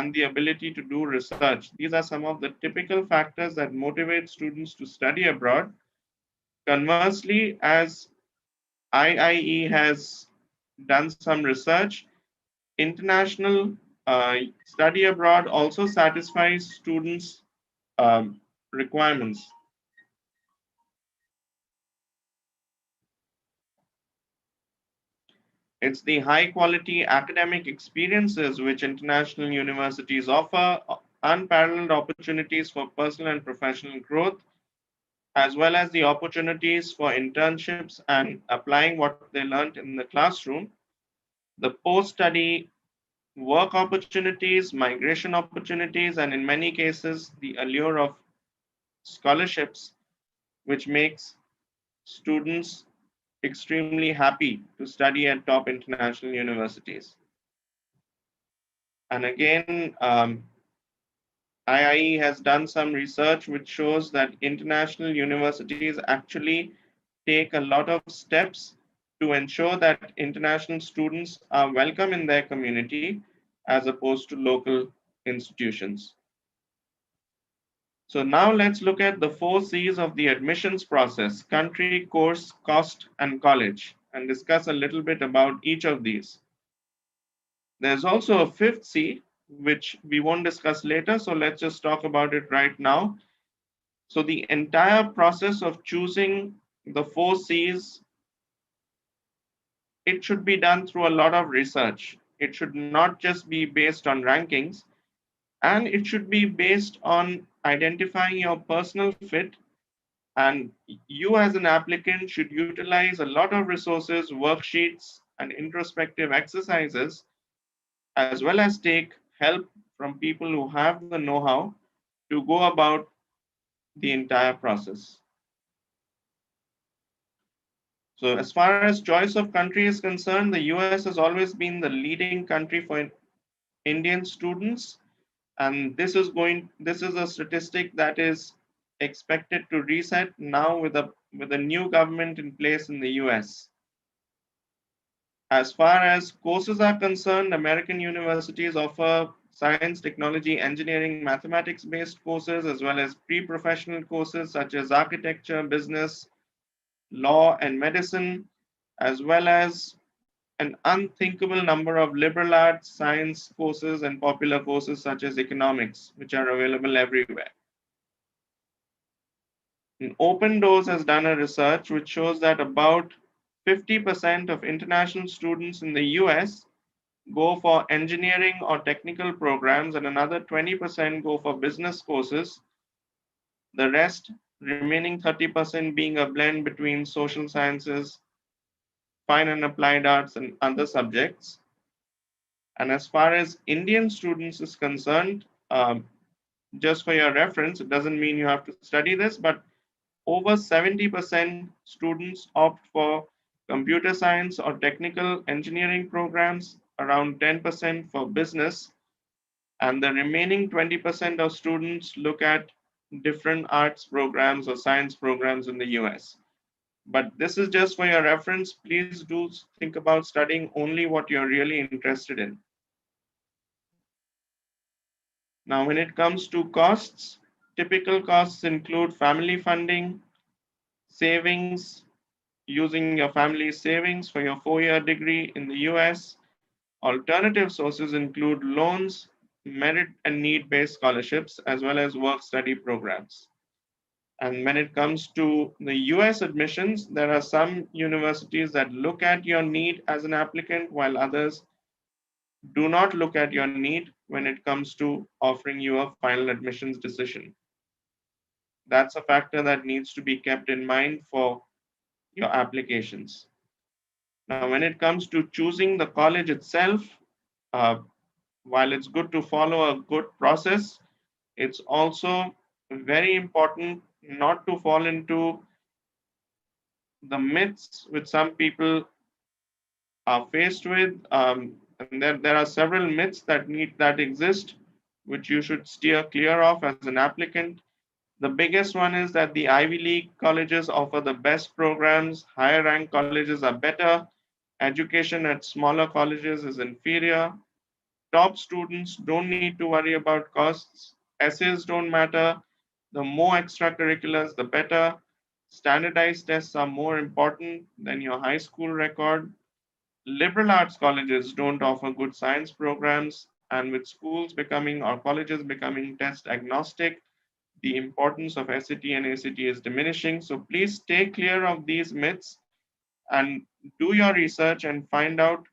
and the ability to do research. These are some of the typical factors that motivate students to study abroad. Conversely, as IIE has done some research, international study abroad also satisfies students' requirements. It's the high quality academic experiences which international universities offer, unparalleled opportunities for personal and professional growth, as well as the opportunities for internships and applying what they learned in the classroom, the post study work opportunities, migration opportunities, and in many cases, the allure of scholarships, which makes students extremely happy to study at top international universities. And again, IIE has done some research which shows that international universities actually take a lot of steps to ensure that international students are welcome in their community as opposed to local institutions. So now let's look at the 4 C's of the admissions process: country, course, cost, and college, and discuss a little bit about each of these. There's also a fifth C, which we won't discuss later, so let's just talk about it right now. So the entire process of choosing the 4 C's, it should be done through a lot of research. It should not just be based on rankings, and it should be based on identifying your personal fit. And you as an applicant should utilize a lot of resources, worksheets, and introspective exercises, as well as take help from people who have the know-how to go about the entire process. So as far as choice of country is concerned, the US has always been the leading country for Indian students, and this is a statistic that is expected to reset now with a new government in place in the US. As far as courses are concerned, American universities offer science, technology, engineering, mathematics based courses, as well as pre professional courses such as architecture, business, law, and medicine, as well as an unthinkable number of liberal arts, science courses, and popular courses such as economics, which are available everywhere. And Open Doors has done a research which shows that about 50% of international students in the US go for engineering or technical programs, and another 20% go for business courses. The rest, remaining 30%, being a blend between social sciences, fine and applied arts, and other subjects. And as far as Indian students is concerned, just for your reference, it doesn't mean you have to study this, but over 70% students opt for computer science or technical engineering programs, around 10% for business, and the remaining 20% of students look at different arts programs or science programs in the US. But this is just for your reference. Please do think about studying only what you're really interested in. Now, when it comes to costs, typical costs include family funding, savings, using your family's savings for your 4 year degree in the US. Alternative sources include loans, merit and need based scholarships, as well as work study programs. And when it comes to the US admissions, there are some universities that look at your need as an applicant, while others do not look at your need when it comes to offering you a final admissions decision. That's a factor that needs to be kept in mind for your applications. Now, when it comes to choosing the college itself, uh, while it's good to follow a good process, it's also very important not to fall into the myths which some people are faced with. And there are several myths that exist, which you should steer clear of as an applicant. The biggest one is that the Ivy League colleges offer the best programs, higher rank colleges are better, education at smaller colleges is inferior. Top students don't need to worry about costs. Essays don't matter. The more extracurriculars, the better. Standardized tests are more important than your high school record. Liberal arts colleges don't offer good science programs, and with schools becoming or colleges becoming test agnostic, the importance of SAT and ACT is diminishing. So please stay clear of these myths and do your research and find out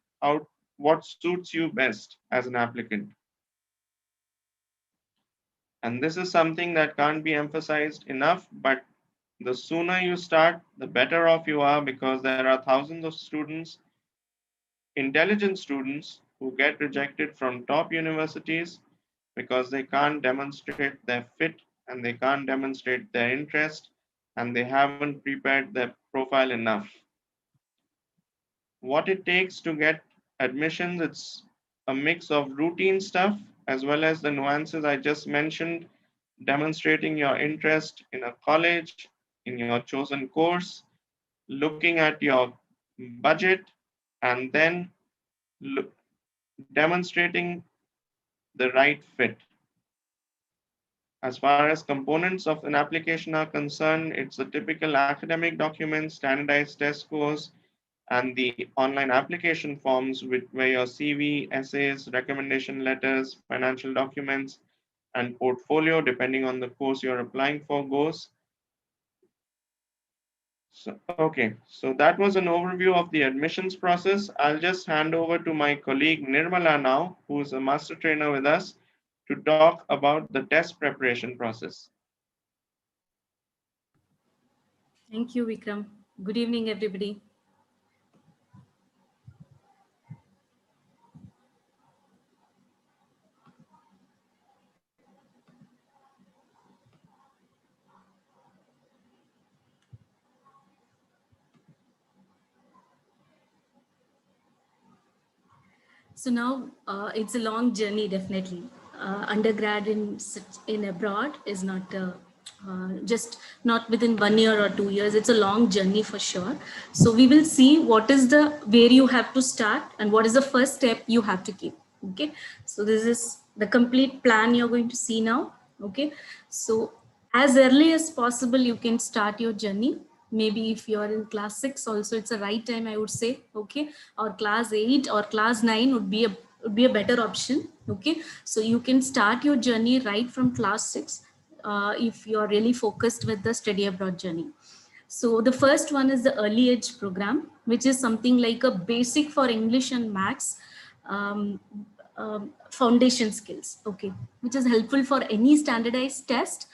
what suits you best as an applicant. And this is something that can't be emphasized enough, but the sooner you start, the better off you are because there are thousands of students, intelligent students, who get rejected from top universities because they can't demonstrate their fit and they can't demonstrate their interest and they haven't prepared their profile enough. What it takes to get admissions, it's a mix of routine stuff as well as the nuances I just mentioned, demonstrating your interest in a college, in your chosen course, looking at your budget, and then look, demonstrating the right fit. As far as components of an application are concerned, it's the typical academic documents, standardized test scores, and the online application forms with where your CV, essays, recommendation letters, financial documents, and portfolio, depending on the course you're applying for, goes. So, okay, so that was an overview of the admissions process. I'll just hand over to my colleague Nirmala now, who's a master trainer with us, to talk about the test preparation process. Thank you, Vikram. Good evening, everybody. So now it's a long journey, definitely. Undergrad in abroad is not just not within 1 year or 2 years. It's a long journey for sure. So we will see what is the where you have to start and what is the first step you have to keep. Okay. So this is the complete plan you're going to see now. Okay. So as early as possible, you can start your journey. Maybe if you're in class 6 also, it's a right time, I would say. Okay, or class 8 or class 9 would be a better option. Okay, so you can start your journey right from class 6 if you're really focused with the study abroad journey. So the first one is the early age program, which is something like a basic for English and maths, um, foundation skills. Okay, which is helpful for any standardized test,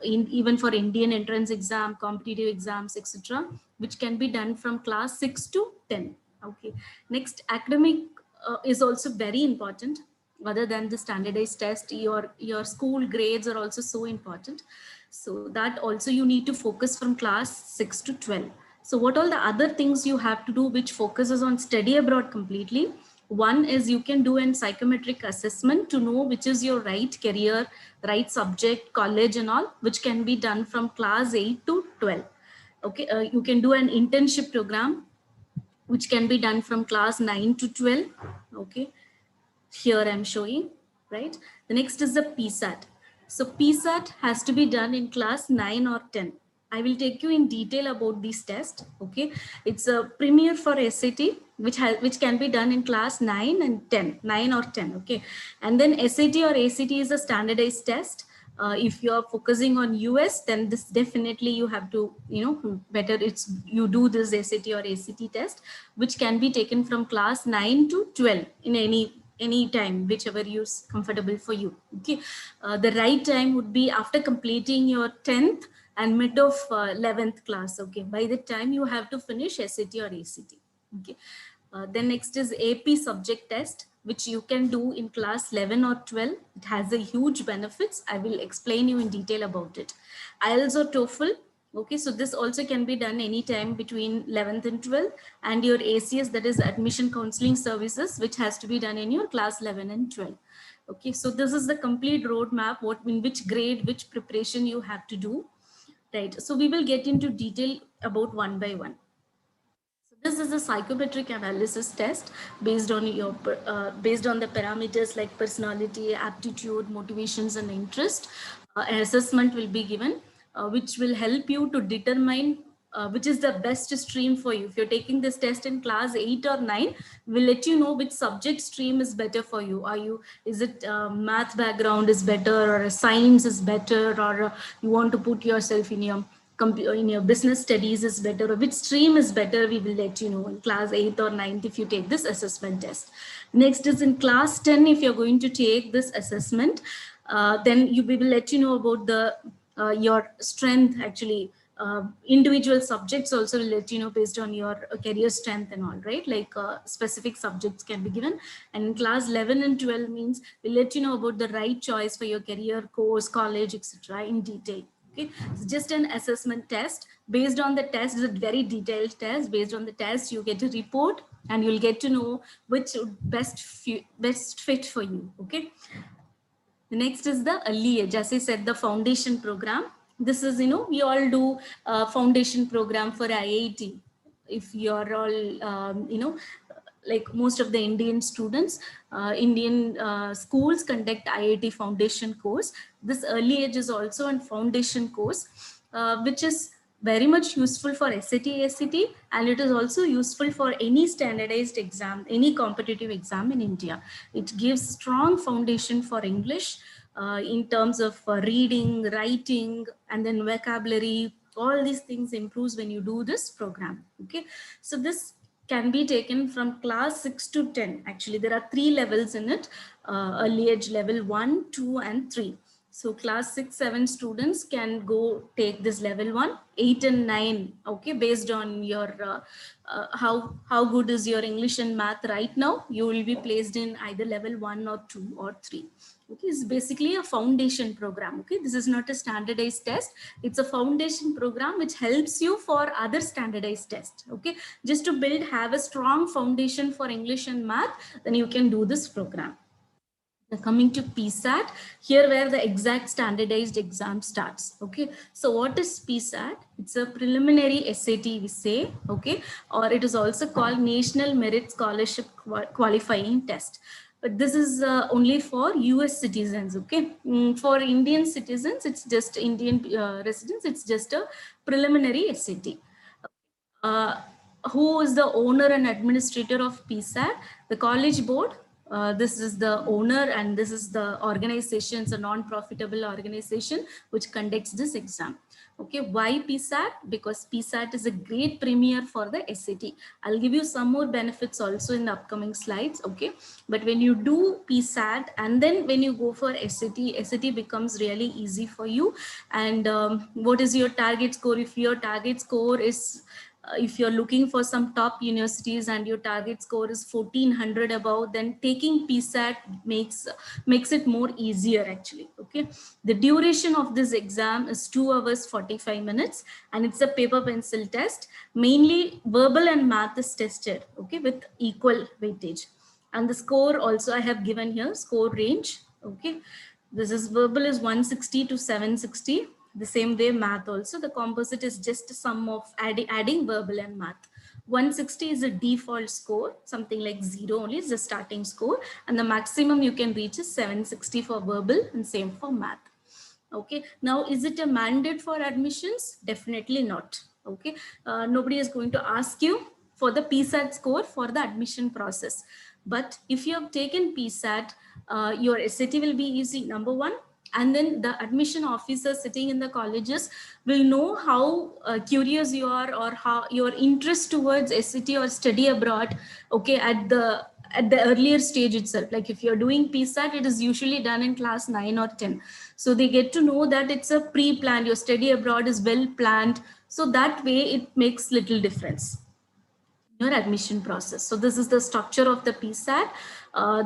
even for Indian entrance exam, competitive exams, etc., which can be done from class 6 to 10. Okay. Next, academic is also very important. Other than the standardized test, your school grades are also so important. So that also you need to focus from class 6 to 12. So what all the other things you have to do which focuses on study abroad completely? One is you can do an psychometric assessment to know which is your right career, right subject, college and all, which can be done from class 8 to 12. Okay, you can do an internship program which can be done from class 9 to 12. Okay, here I'm showing, right? The next is the PSAT. So PSAT has to be done in class 9 or 10. I will take you in detail about this test. Okay, it's a premier for SAT, which can be done in class 9 and 10, 9 or 10. Okay, and then SAT or ACT is a standardized test. If you are focusing on US, then this definitely you have to, better it's you do this SAT or ACT test, which can be taken from class 9 to 12 in any time, whichever is comfortable for you. Okay, the right time would be after completing your 10th and mid of 11th class. Okay, by the time you have to finish SAT or ACT. Okay, then next is AP subject test, which you can do in class 11 or 12. It has a huge benefits. I will explain you in detail about it. IELTS or TOEFL. Okay, so this also can be done anytime between 11th and 12th, and your ACS, that is admission counseling services, which has to be done in your class 11 and 12. Okay, so this is the complete roadmap, what in which grade, which preparation you have to do, right? So we will get into detail about one by one. This is a psychometric analysis test based on your based on the parameters like personality, aptitude, motivations, and interest. An assessment will be given, which will help you to determine which is the best stream for you. If you're taking this test in class 8 or 9, we'll let you know which subject stream is better for you. Is it math background is better, or a science is better, or you want to put yourself in your in your business studies is better, or which stream is better, we will let you know in class 8th or 9th if you take this assessment test. Next is in class 10, if you're going to take this assessment, then we will let you know about the your strength actually. Individual subjects also will let you know based on your career strength and all, right? Like specific subjects can be given. And in class 11 and 12 means we'll let you know about the right choice for your career, course, college, etc. in detail. Okay, it's just an assessment test. Based on the test, it's a very detailed test. Based on the test, you get a report and you'll get to know which would best fit for you. Okay. The next is the early age. As I said, the foundation program. This is, we all do a foundation program for IIT. If you're all, like most of the Indian students, Indian schools conduct IIT foundation course. This early age is also a foundation course, which is very much useful for SAT, SCT, and it is also useful for any standardized exam, any competitive exam in India. It gives strong foundation for English in terms of reading, writing, and then vocabulary. All these things improves when you do this program. Okay, so this can be taken from class 6 to 10. Actually, there are 3 levels in it: early age level 1, 2, and 3. So class 6, 7 students can go take this level 1, 8 and 9. Okay, based on your how good is your English and math right now, you will be placed in either level 1 or 2 or 3. Okay, it's basically a foundation program. Okay, this is not a standardized test. It's a foundation program which helps you for other standardized tests. Okay, just to have a strong foundation for English and math, then you can do this program. Coming to PSAT, here where the exact standardized exam starts. Okay, so what is PSAT? It's a preliminary SAT, we say. Okay, or it is also called National Merit Scholarship Qualifying Test. But this is only for US citizens. Okay, for Indian citizens, it's just Indian residents, it's just a preliminary SAT. uh, who is the owner and administrator of PSAT? The College Board. This is the owner, and this is the organization. It's a non-profitable organization which conducts this exam. Okay, why PSAT? Because PSAT is a great premier for the SAT. I'll give you some more benefits also in the upcoming slides. Okay, but when you do PSAT and then when you go for SAT, SAT becomes really easy for you. And what is your target score? If your target score is if you're looking for some top universities and your target score is 1400 above, then taking PSAT makes it more easier actually. Okay, the duration of this exam is 2 hours 45 minutes, and it's a paper pencil test. Mainly verbal and math is tested, okay, with equal weightage. And the score also I have given here, score range. Okay, this is verbal is 160 to 760. The same way math also, the composite is just a sum of adding verbal and math. 160 is a default score, something like 0 only is the starting score, and the maximum you can reach is 760 for verbal and same for math. Okay, now is it a mandate for admissions? Definitely not. Okay, nobody is going to ask you for the PSAT score for the admission process. But if you have taken PSAT, your SAT will be easy, number one. And then the admission officer sitting in the colleges will know how curious you are, or how your interest towards SAT or study abroad, okay, at the earlier stage itself. Like if you're doing PSAT, it is usually done in class 9 or 10. So they get to know that it's a pre-planned, your study abroad is well planned. So that way it makes little difference your admission process. So this is the structure of the PSAT.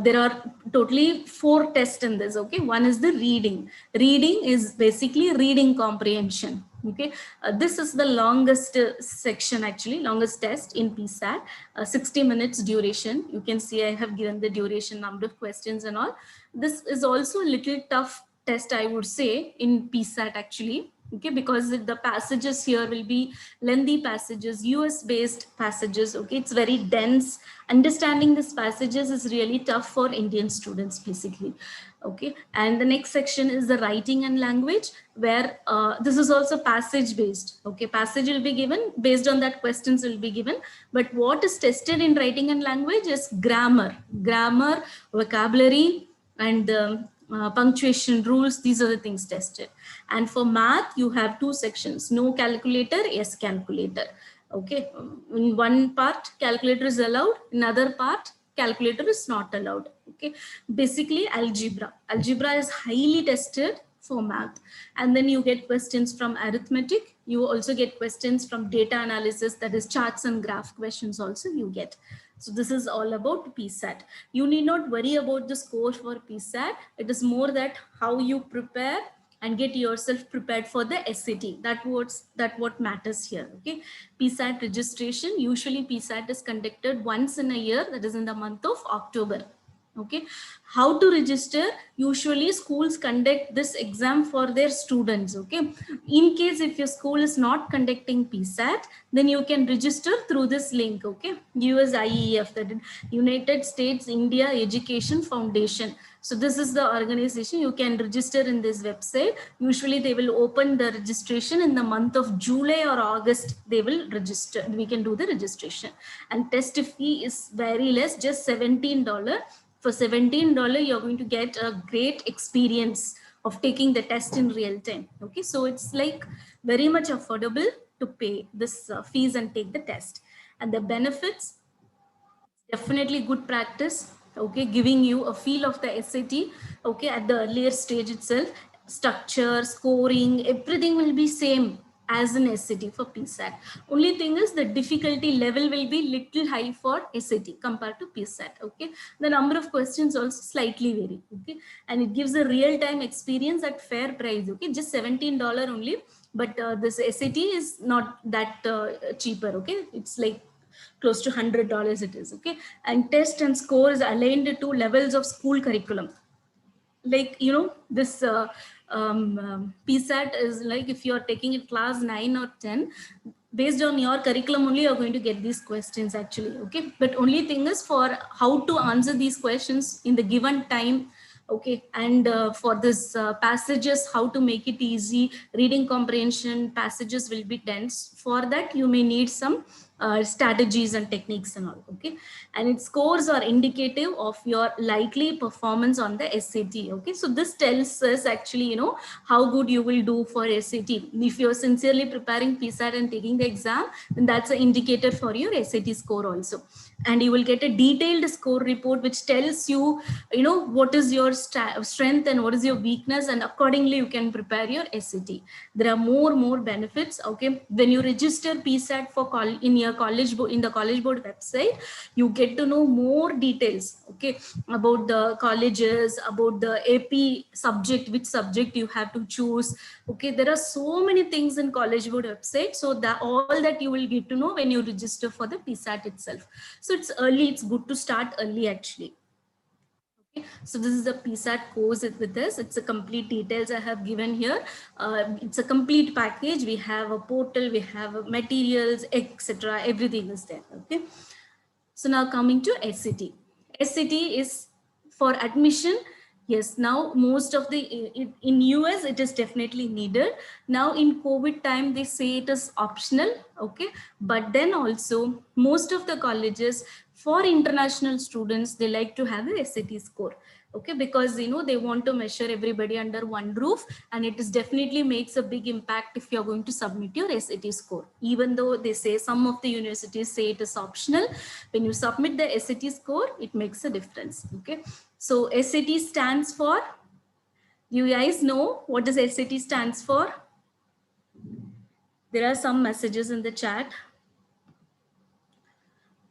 There are totally 4 tests in this. Okay, one is the reading. Reading is basically reading comprehension. Okay, this is the longest section, actually longest test in PSAT. 60 minutes duration. You can see I have given the duration, number of questions and all. This is also a little tough test, I would say, in PSAT actually. okay, because the passages here will be lengthy passages, US based passages, okay. It's very dense. Understanding these passages is really tough for Indian students basically, okay. And the next section is the writing and language, where this is also passage based, okay. Passage will be given, based on that questions will be given, but what is tested in writing and language is grammar, vocabulary, and punctuation rules. These are the things tested. And for math you have two sections: no calculator, yes calculator, okay. In one part calculator is allowed, in other part calculator is not allowed, okay. Basically algebra is highly tested for math. And then you get questions from arithmetic, you also get questions from data analysis, that is charts and graph questions also you get. So this is all about PSAT. You need not worry about the score for PSAT. It is more that how you prepare and get yourself prepared for the SAT. What matters here. Okay. PSAT registration. Usually PSAT is conducted once in a year, that is in the month of October. Okay. How to register? Usually schools conduct this exam for their students. Okay. In case if your school is not conducting PSAT, then you can register through this link. Okay. USIEF, that is United States India Education Foundation. So this is the organization. You can register in this website. Usually they will open the registration in the month of July or August. They will register. We can do the registration. And test fee is very less, just $17. For $17, you're going to get a great experience of taking the test in real time. Okay, so it's like very much affordable to pay this fees and take the test. And the benefits, definitely good practice, okay, giving you a feel of the SAT, okay, at the earlier stage itself. Structure, scoring, everything will be same as an SAT for PSAT. Only thing is the difficulty level will be little high for SAT compared to PSAT, okay. The number of questions also slightly vary, okay, and it gives a real-time experience at fair price, okay, just $17 only. But this SAT is not that cheaper, okay. It's like close to $100 it is, okay. And test and scores aligned to levels of school curriculum, like this PSAT is like, if you're taking it class 9 or 10, based on your curriculum only you're going to get these questions actually, okay. But only thing is for how to answer these questions in the given time, okay. And for this passages, how to make it easy, reading comprehension passages will be dense. For that you may need some strategies and techniques and all, okay. And its scores are indicative of your likely performance on the SAT, okay. So this tells us actually how good you will do for SAT. If you're sincerely preparing PSAT and taking the exam, then that's an indicator for your SAT score also. And you will get a detailed score report which tells you what is your strength and what is your weakness, and accordingly you can prepare your SAT. There are more benefits, okay. When you register PSAT for in your college board, in the college board website, you get to know more details, okay, about the colleges, about the AP subject, which subject you have to choose, okay. There are so many things in college board website, so that all that you will get to know when you register for the PSAT itself. So it's early, it's good to start early actually. Okay, so this is the PSAT course with this. It's a complete details I have given here. It's a complete package. We have a portal, we have materials, etc. Everything is there. Okay. So now coming to SAT. SAT is for admission. Yes, now most of the, in US it is definitely needed. Now in COVID time they say it is optional, okay. But then also most of the colleges, for international students, they like to have a SAT score, okay, because they want to measure everybody under one roof, and it is definitely makes a big impact if you're going to submit your SAT score. Even though they say, some of the universities say it is optional, when you submit the SAT score, it makes a difference, okay. So SAT stands for, you guys know what does SAT stands for? There are some messages in the chat.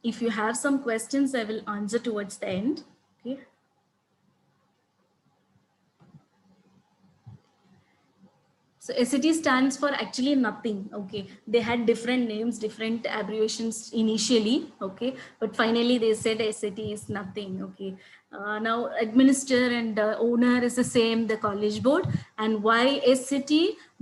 If you have some questions, I will answer towards the end, okay. So SAT stands for actually nothing, okay. They had different names, different abbreviations initially, okay, but finally they said SAT is nothing, okay. Now administrator and owner is the same, the college board. And why SAT?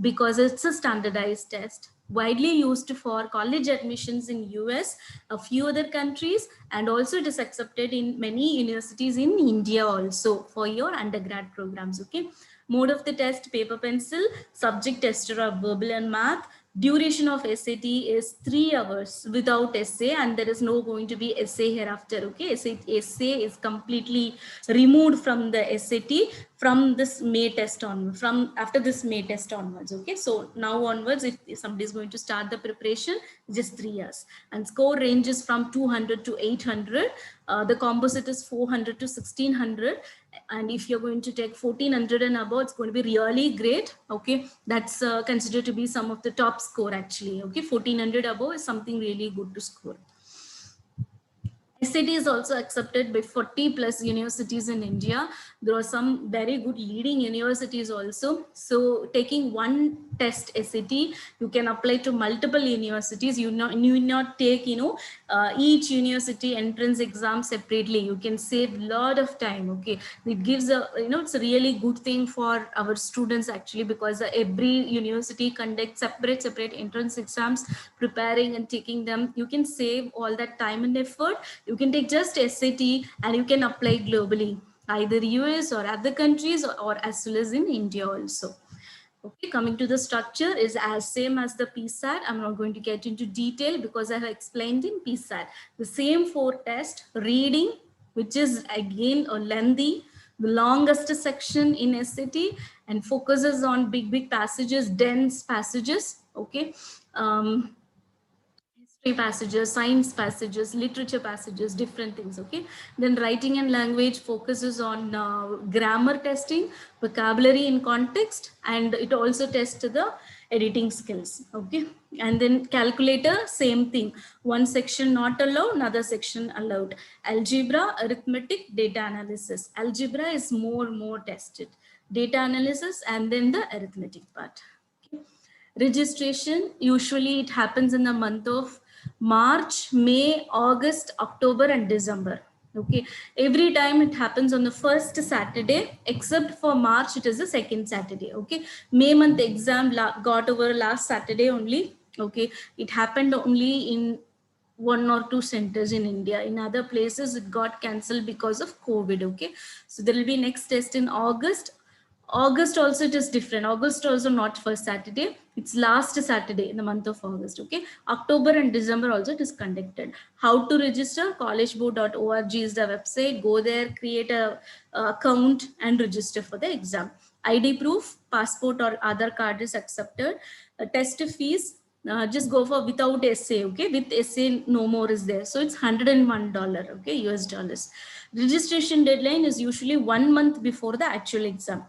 because it's a standardized test widely used for college admissions in US, a few other countries, and also it is accepted in many universities in India also for your undergrad programs. Okay, mode of the test, paper pencil, subject tested are verbal and math. Duration of SAT is 3 hours without essay, and there is no going to be essay hereafter. Okay, essay is completely removed from the SAT from this May test on, from after this May test onwards. Okay, so now onwards, if somebody is going to start the preparation, just 3 years, and score ranges from 200 to 800. The composite is 400 to 1600, and if you're going to take 1400 and above, it's going to be really great. Okay, that's considered to be some of the top score actually. Okay, 1400 above is something really good to score. SAT is also accepted by 40 plus universities in India. There are some very good leading universities also. So taking one test SAT, you can apply to multiple universities. You need not take, each university entrance exam separately. You can save a lot of time. Okay, it gives a, it's a really good thing for our students actually, because every university conducts separate entrance exams, preparing and taking them. You can save all that time and effort. You can take just SAT and you can apply globally, either US or other countries, or as well as in India also. Okay, coming to the structure is as same as the PSAT. I'm not going to get into detail because I have explained in PSAT. The same 4 tests, reading, which is again a lengthy, the longest section in SAT, and focuses on big passages, dense passages. Okay, history passages, science passages, literature passages, different things. Okay, then writing and language focuses on grammar testing, vocabulary in context, and it also tests the editing skills. Okay, and then calculator, same thing, one section not allowed, another section allowed. Algebra, arithmetic, data analysis. Algebra is more tested, data analysis, and then the arithmetic part. Okay. Registration, usually it happens in the month of March, May, August, October, and December. Okay, every time it happens on the first Saturday, except for March, it is the second Saturday. Okay, May month exam got over last Saturday only. Okay, it happened only in 1 or 2 centers in India. In other places, it got cancelled because of COVID. Okay, so there will be next test in August. August also it is different. August also not first Saturday. It's last Saturday in the month of August. Okay. October and December also it is conducted. How to register? collegeboard.org is the website. Go there, create a account and register for the exam. ID proof, passport or Aadhaar card is accepted. Test fees, just go for without essay. Okay, with essay no more is there, so it's $101. Okay, US dollars. Registration deadline is usually 1 month before the actual exam.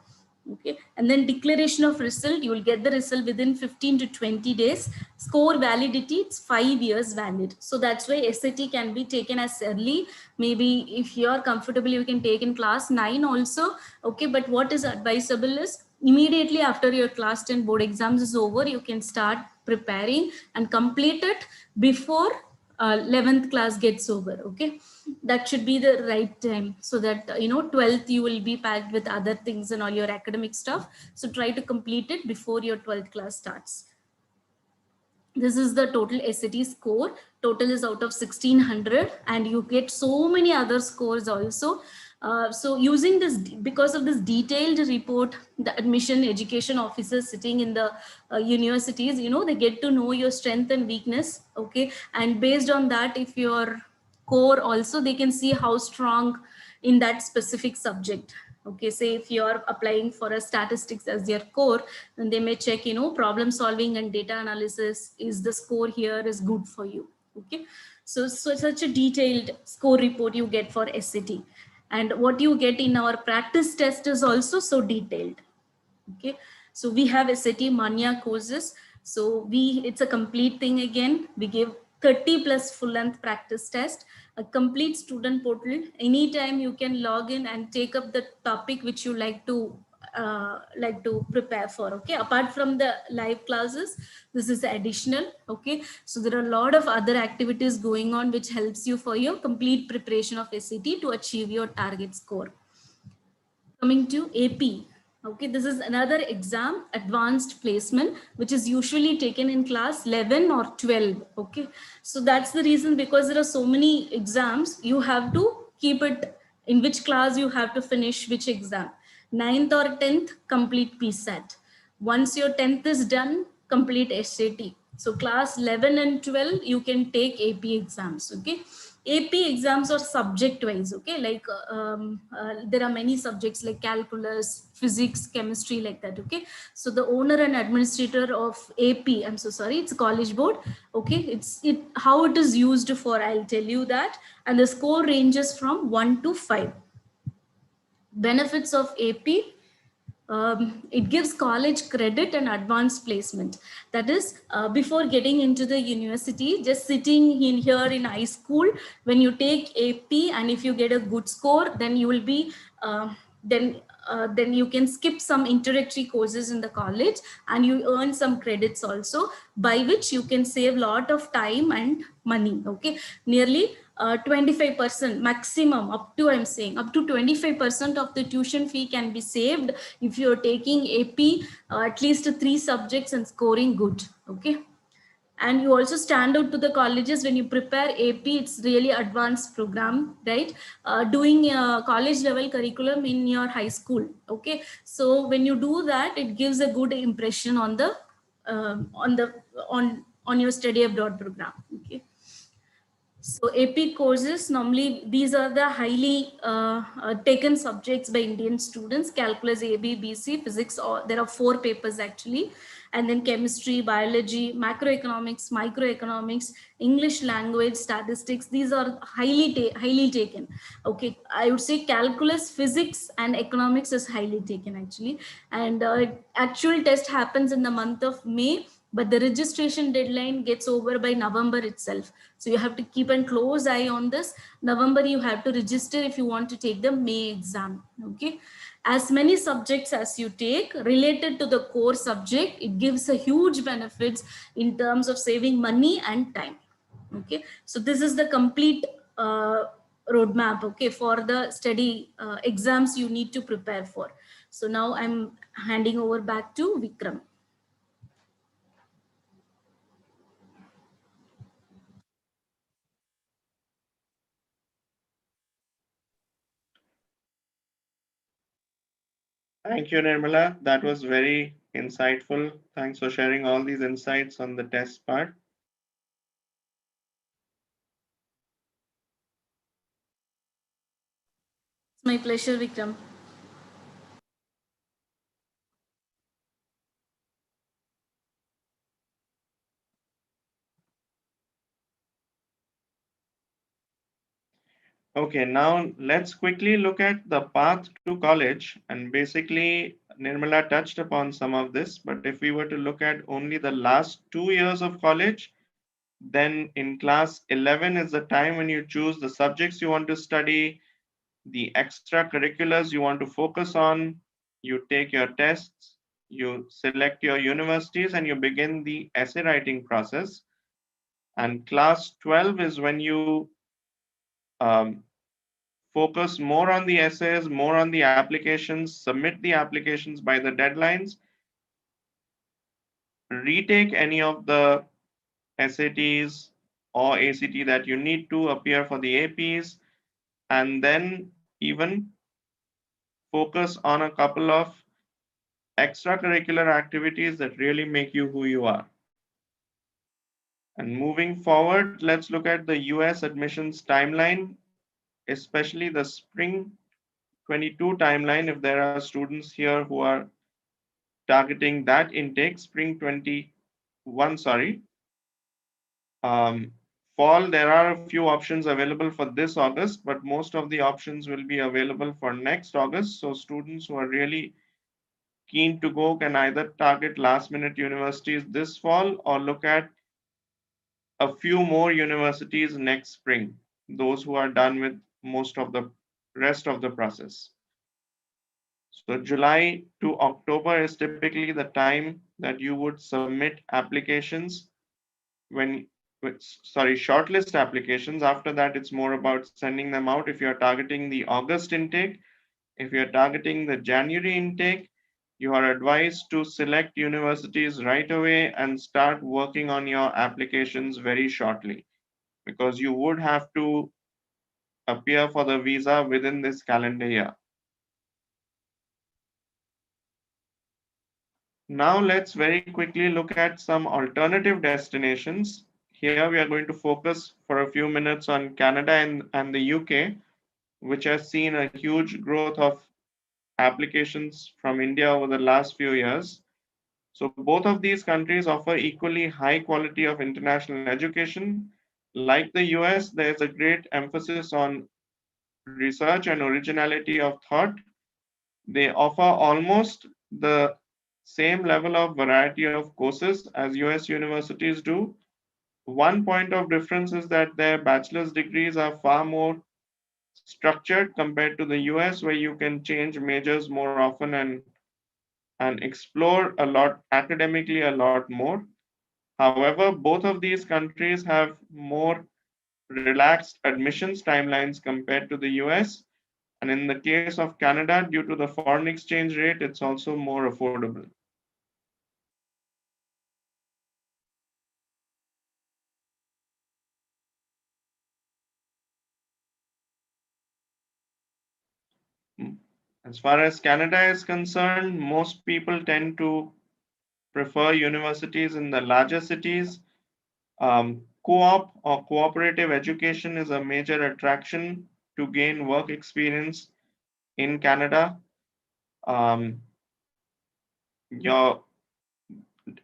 Okay, and then declaration of result, you will get the result within 15 to 20 days. Score validity, it's 5 years valid, so that's why SAT can be taken as early. Maybe if you're comfortable, you can take in class 9 also. Okay, but what is advisable is immediately after your class 10 board exams is over, you can start preparing and complete it before 11th class gets over. Okay, that should be the right time, so that 12th you will be packed with other things and all your academic stuff, so try to complete it before your 12th class starts. This is the total SAT score. Total is out of 1600, and you get so many other scores also. So using this, because of this detailed report, the admission education officers sitting in the universities, they get to know your strength and weakness. Okay, and based on that, if your core also, they can see how strong in that specific subject. Okay, say if you are applying for a statistics as your core, then they may check, problem solving and data analysis, is the score here is good for you. Okay, so such a detailed score report you get for SAT, and what you get in our practice test is also so detailed. Okay, so we have SAT Mania courses. So it's a complete thing. Again, we give 30 plus full length practice test, a complete student portal. Anytime you can log in and take up the topic which you like to prepare for. Okay, apart from the live classes, this is additional. Okay, so there are a lot of other activities going on which helps you for your complete preparation of SAT to achieve your target score. Coming to AP. Okay, this is another exam, advanced placement, which is usually taken in class 11 or 12. Okay, so that's the reason, because there are so many exams, you have to keep it in which class you have to finish which exam. Ninth or 10th, complete PSAT. Once your 10th is done, complete SAT. So class 11 and 12, you can take AP exams. Okay, AP exams are subject wise. Okay, like there are many subjects like calculus, physics, chemistry, like that. Okay, so the owner and administrator of AP, I'm so sorry, it's a college board. Okay, it how it is used for, I'll tell you that. And the score ranges from 1 to 5. Benefits of AP: it gives college credit and advanced placement. That is, before getting into the university, just sitting in here in high school, when you take AP and if you get a good score, then you will be then then you can skip some introductory courses in the college, and you earn some credits also, by which you can save lot of time and money. Okay, nearly 25% maximum, up to, I'm saying, up to 25% of the tuition fee can be saved if you're taking AP at least 3 subjects and scoring good. Okay, and you also stand out to the colleges when you prepare AP. It's really advanced program, right? Doing college level curriculum in your high school. Okay, so when you do that, it gives a good impression on the on the on your study abroad program. Okay, so AP courses, normally these are the highly taken subjects by Indian students: calculus A, B, BC, physics. Or there are 4 papers actually, and then chemistry, biology, macroeconomics, microeconomics, English language, statistics. These are highly taken. Okay, I would say calculus, physics, and economics is highly taken actually, and actual test happens in the month of May, but the registration deadline gets over by November itself. So you have to keep a close eye on this. November, you have to register if you want to take the May exam. Okay, as many subjects as you take related to the core subject, it gives a huge benefits in terms of saving money and time. Okay, so this is the complete roadmap, okay, for the study exams you need to prepare for. So now I'm handing over back to Vikram. Thank you, Nirmala. That was very insightful. Thanks for sharing all these insights on the test part. It's my pleasure, Vikram. Okay, now let's quickly look at the path to college. And basically, Nirmala touched upon some of this, but if we were to look at only the last 2 years of college, then in class 11 is the time when you choose the subjects you want to study, the extracurriculars you want to focus on, you take your tests, you select your universities, and you begin the essay writing process. And class 12 is when you um, focus more on the essays, more on the applications, submit the applications by the deadlines, retake any of the SATs or ACT that you need to appear for the APs, and then even focus on a couple of extracurricular activities that really make you who you are. And moving forward, let's look at the US admissions timeline, especially the spring 22 timeline. If there are students here who are targeting that intake, spring 21, sorry. Um, Fall, there are a few options available for this August, but most of the options will be available for next August. So students who are really keen to go can either target last minute universities this fall or look at a few more universities next spring, those who are done with most of the rest of the process. So July to October is typically the time that you would submit applications when, sorry, shortlist applications. After that, it's more about sending them out if you're targeting the August intake. If you're targeting the January intake, You are advised to select universities right away and start working on your applications very shortly because you would have to appear for the visa within this calendar year. Now let's very quickly look at some alternative destinations. Here we are going to focus for a few minutes on Canada and the UK, which has seen a huge growth of applications from India over the last few years. So both of these countries offer equally high quality of international education. Like the US, there is a great emphasis on research and originality of thought. They offer almost the same level of variety of courses as US universities do. One point of difference is that their bachelor's degrees are far more structured compared to the US, where you can change majors more often and explore a lot academically a lot more. However, both of these countries have more relaxed admissions timelines compared to the US. And in the case of Canada, due to the foreign exchange rate, it's also more affordable. Mm. As far as Canada is concerned, most people tend to prefer universities in the larger cities. Co-op or cooperative education is a major attraction to gain work experience in Canada. Um, your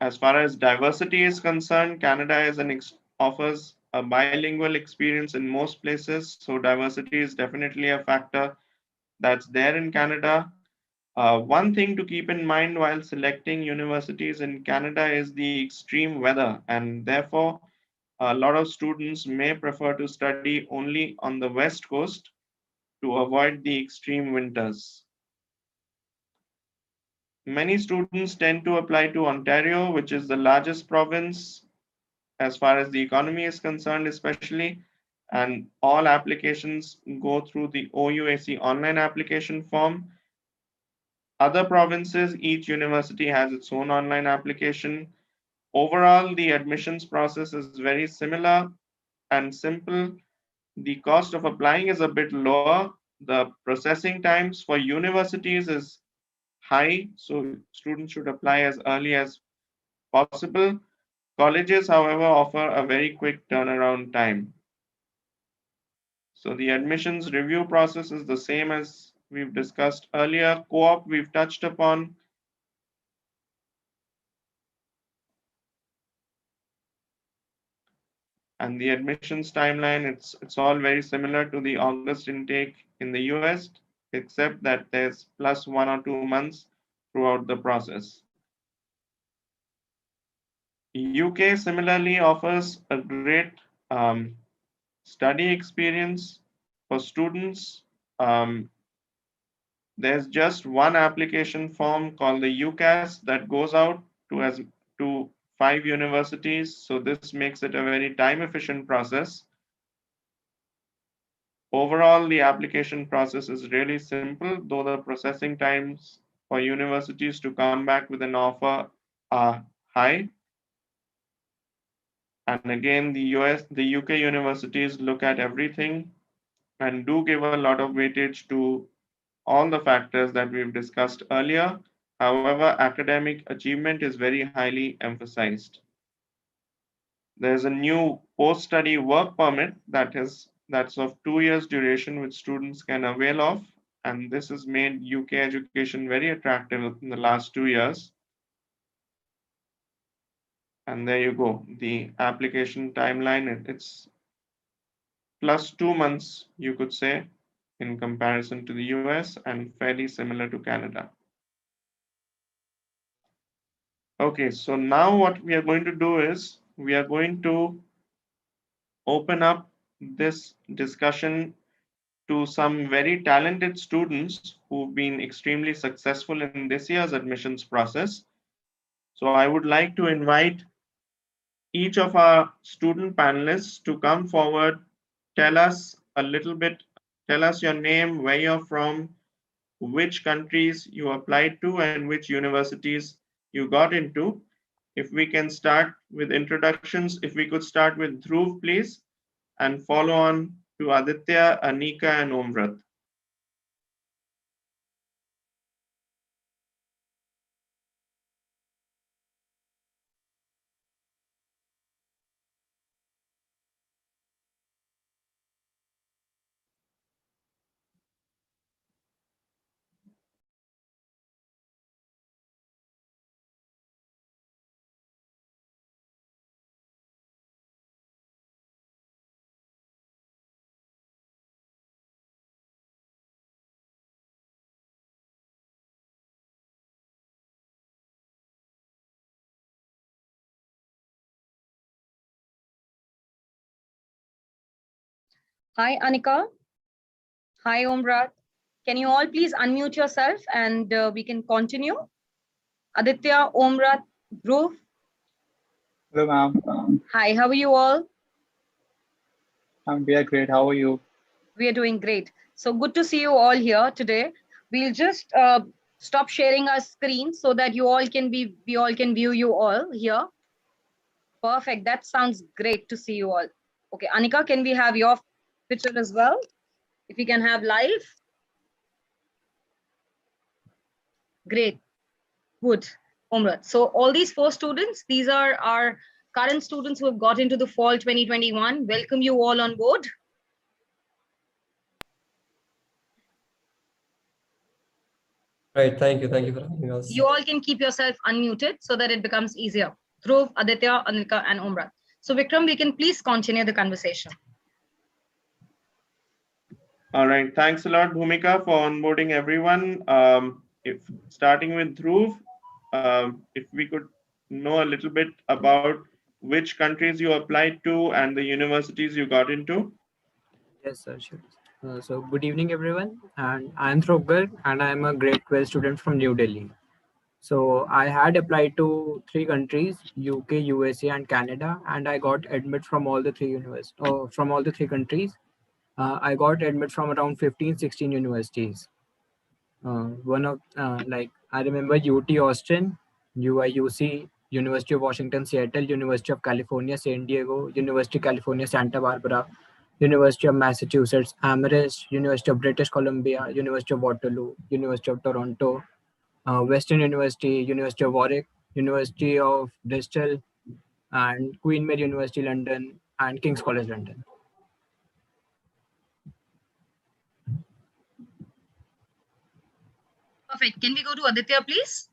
As far as diversity is concerned, Canada offers a bilingual experience in most places, so diversity is definitely a factor that's there in Canada. One thing to keep in mind while selecting universities in Canada is the extreme weather, and therefore, a lot of students may prefer to study only on the West Coast to avoid the extreme winters. Many students tend to apply to Ontario, which is the largest province as far as the economy is concerned, especially, and all applications go through the OUAC online application form. Other provinces, each university has its own online application. Overall, the admissions process is very similar and simple. The cost of applying is a bit lower. The processing times for universities is high, so students should apply as early as possible. Colleges, however, offer a very quick turnaround time. So the admissions review process is the same as we've discussed earlier. Co-op we've touched upon. And the admissions timeline, it's all very similar to the August intake in the US, except that there's plus 1 or 2 months throughout the process. UK similarly offers a great study experience for students. There's just one application form called the UCAS that goes out to 5 universities. So this makes it a very time efficient process. Overall, the application process is really simple, though the processing times for universities to come back with an offer are high. And again, the UK universities look at everything and do give a lot of weightage to all the factors that we've discussed earlier. However, academic achievement is very highly emphasized. There's a new post-study work permit that's of 2 years duration, which students can avail of, and this has made UK education very attractive in the last 2 years. And there you go, the application timeline. It's plus 2 months, you could say, in comparison to the US, and fairly similar to Canada. Okay, so now what we are going to do is we are going to open up this discussion to some very talented students who've been extremely successful in this year's admissions process. So I would like to invite each of our student panelists to come forward, tell us a little bit, tell us your name, where you're from, which countries you applied to and which universities you got into. If we can start with introductions, if we could start with Dhruv, please, and follow on to Aditya, Anika, and Omrat. Hi, Anika. Hi, Omrat. Can you all please unmute yourself and we can continue? Aditya, Omrat, Dhruv. Hello, ma'am. Hi, how are you all? We are great. How are you? We are doing great. So good to see you all here today. We'll just stop sharing our screen so that we all can view you all here. Perfect. That sounds great to see you all. Okay, Anika, can we have your picture as well? If we can have live. Great. Good. Omrat. So all these 4 students, these are our current students who have got into the fall 2021. Welcome you all on board. Right, thank you for having us. You all can keep yourself unmuted so that it becomes easier. Dhruv, Aditya, Anika, and Omrat. So Vikram, we can please continue the conversation. All right, thanks a lot, Bhumika, for onboarding everyone. If starting with Dhruv, if we could know a little bit about which countries you applied to and the universities you got into. Yes, sir, sure. So good evening, everyone. And I'm Throbgar, and I'm a grade 12 student from New Delhi. So I had applied to 3 countries, UK, USA, and Canada, and I got admit from all the 3 from all the 3 countries. I got admit from around 15, 16 universities. One of like I remember UT Austin, UIUC, University of Washington Seattle, University of California San Diego, University of California Santa Barbara, University of Massachusetts Amherst, University of British Columbia, University of Waterloo, University of Toronto, Western University, University of Warwick, University of Bristol, and Queen Mary University London, and King's College London. Perfect. Can we go to Aditya, please?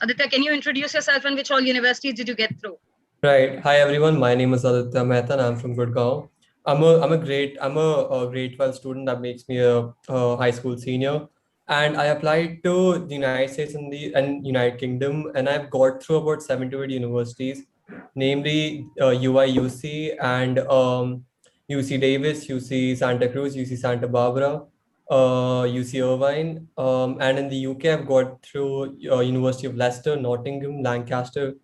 Aditya, can you introduce yourself and which all universities did you get through? Right. Hi everyone. My name is Aditya Mehta and I'm from Gurgaon. I'm a grade 12 student. That makes me a high school senior. And I applied to the United States and United Kingdom, and I've got through about 7 to 8 universities, namely UIUC and UC Davis, UC Santa Cruz, UC Santa Barbara, UC Irvine, and in the UK I've got through University of Leicester, Nottingham, Lancaster,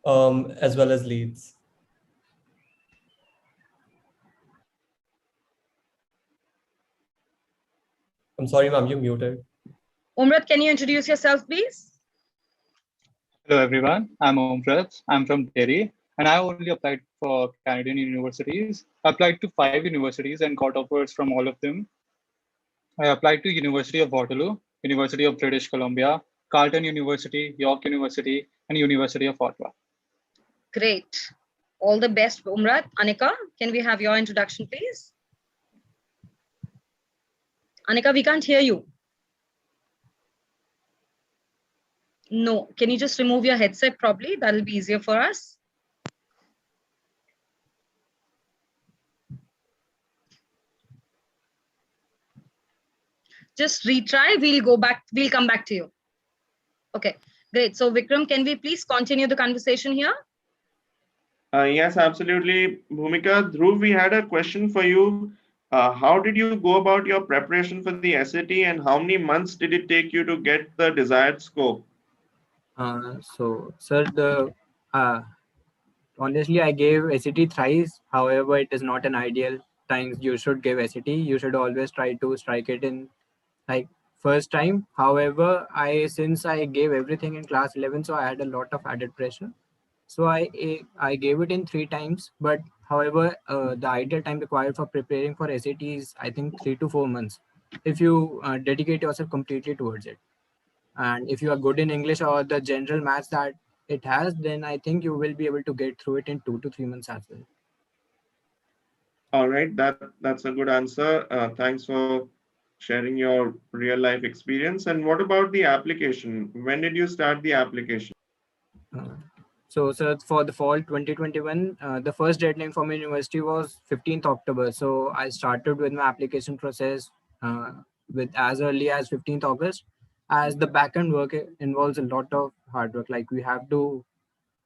as well as Leeds. I'm sorry, ma'am, you're muted. Omrat, can you introduce yourself, please? Hello, everyone. I'm Omrat. I'm from Delhi, and I only applied for Canadian universities. I applied to 5 universities and got offers from all of them. I applied to University of Waterloo, University of British Columbia, Carleton University, York University, and University of Ottawa. Great. All the best, Omrat. Anika, can we have your introduction, please? Anika, we can't hear you. No, can you just remove your headset probably? That'll be easier for us. Just retry, we'll come back to you. Okay, great. So Vikram, can we please continue the conversation here? Yes, absolutely. Bhumika, Dhruv, we had a question for you. How did you go about your preparation for the SAT and how many months did it take you to get the desired score? So, sir, honestly, I gave SAT thrice. However, it is not an ideal time you should give SAT. You should always try to strike it in like first time. However, since I gave everything in class 11, so I had a lot of added pressure. So I gave it in 3 times, but however, the ideal time required for preparing for SAT is, I think, 3 to 4 months, if you dedicate yourself completely towards it. And if you are good in English or the general maths that it has, then I think you will be able to get through it in 2 to 3 months as well. All right, that's a good answer. Thanks for sharing your real life experience. And what about the application? When did you start the application? Uh, so, sir, for the fall 2021, the first deadline for my university was 15th October. So I started with my application process with as early as 15th August, as the backend work involves a lot of hard work. Like we have to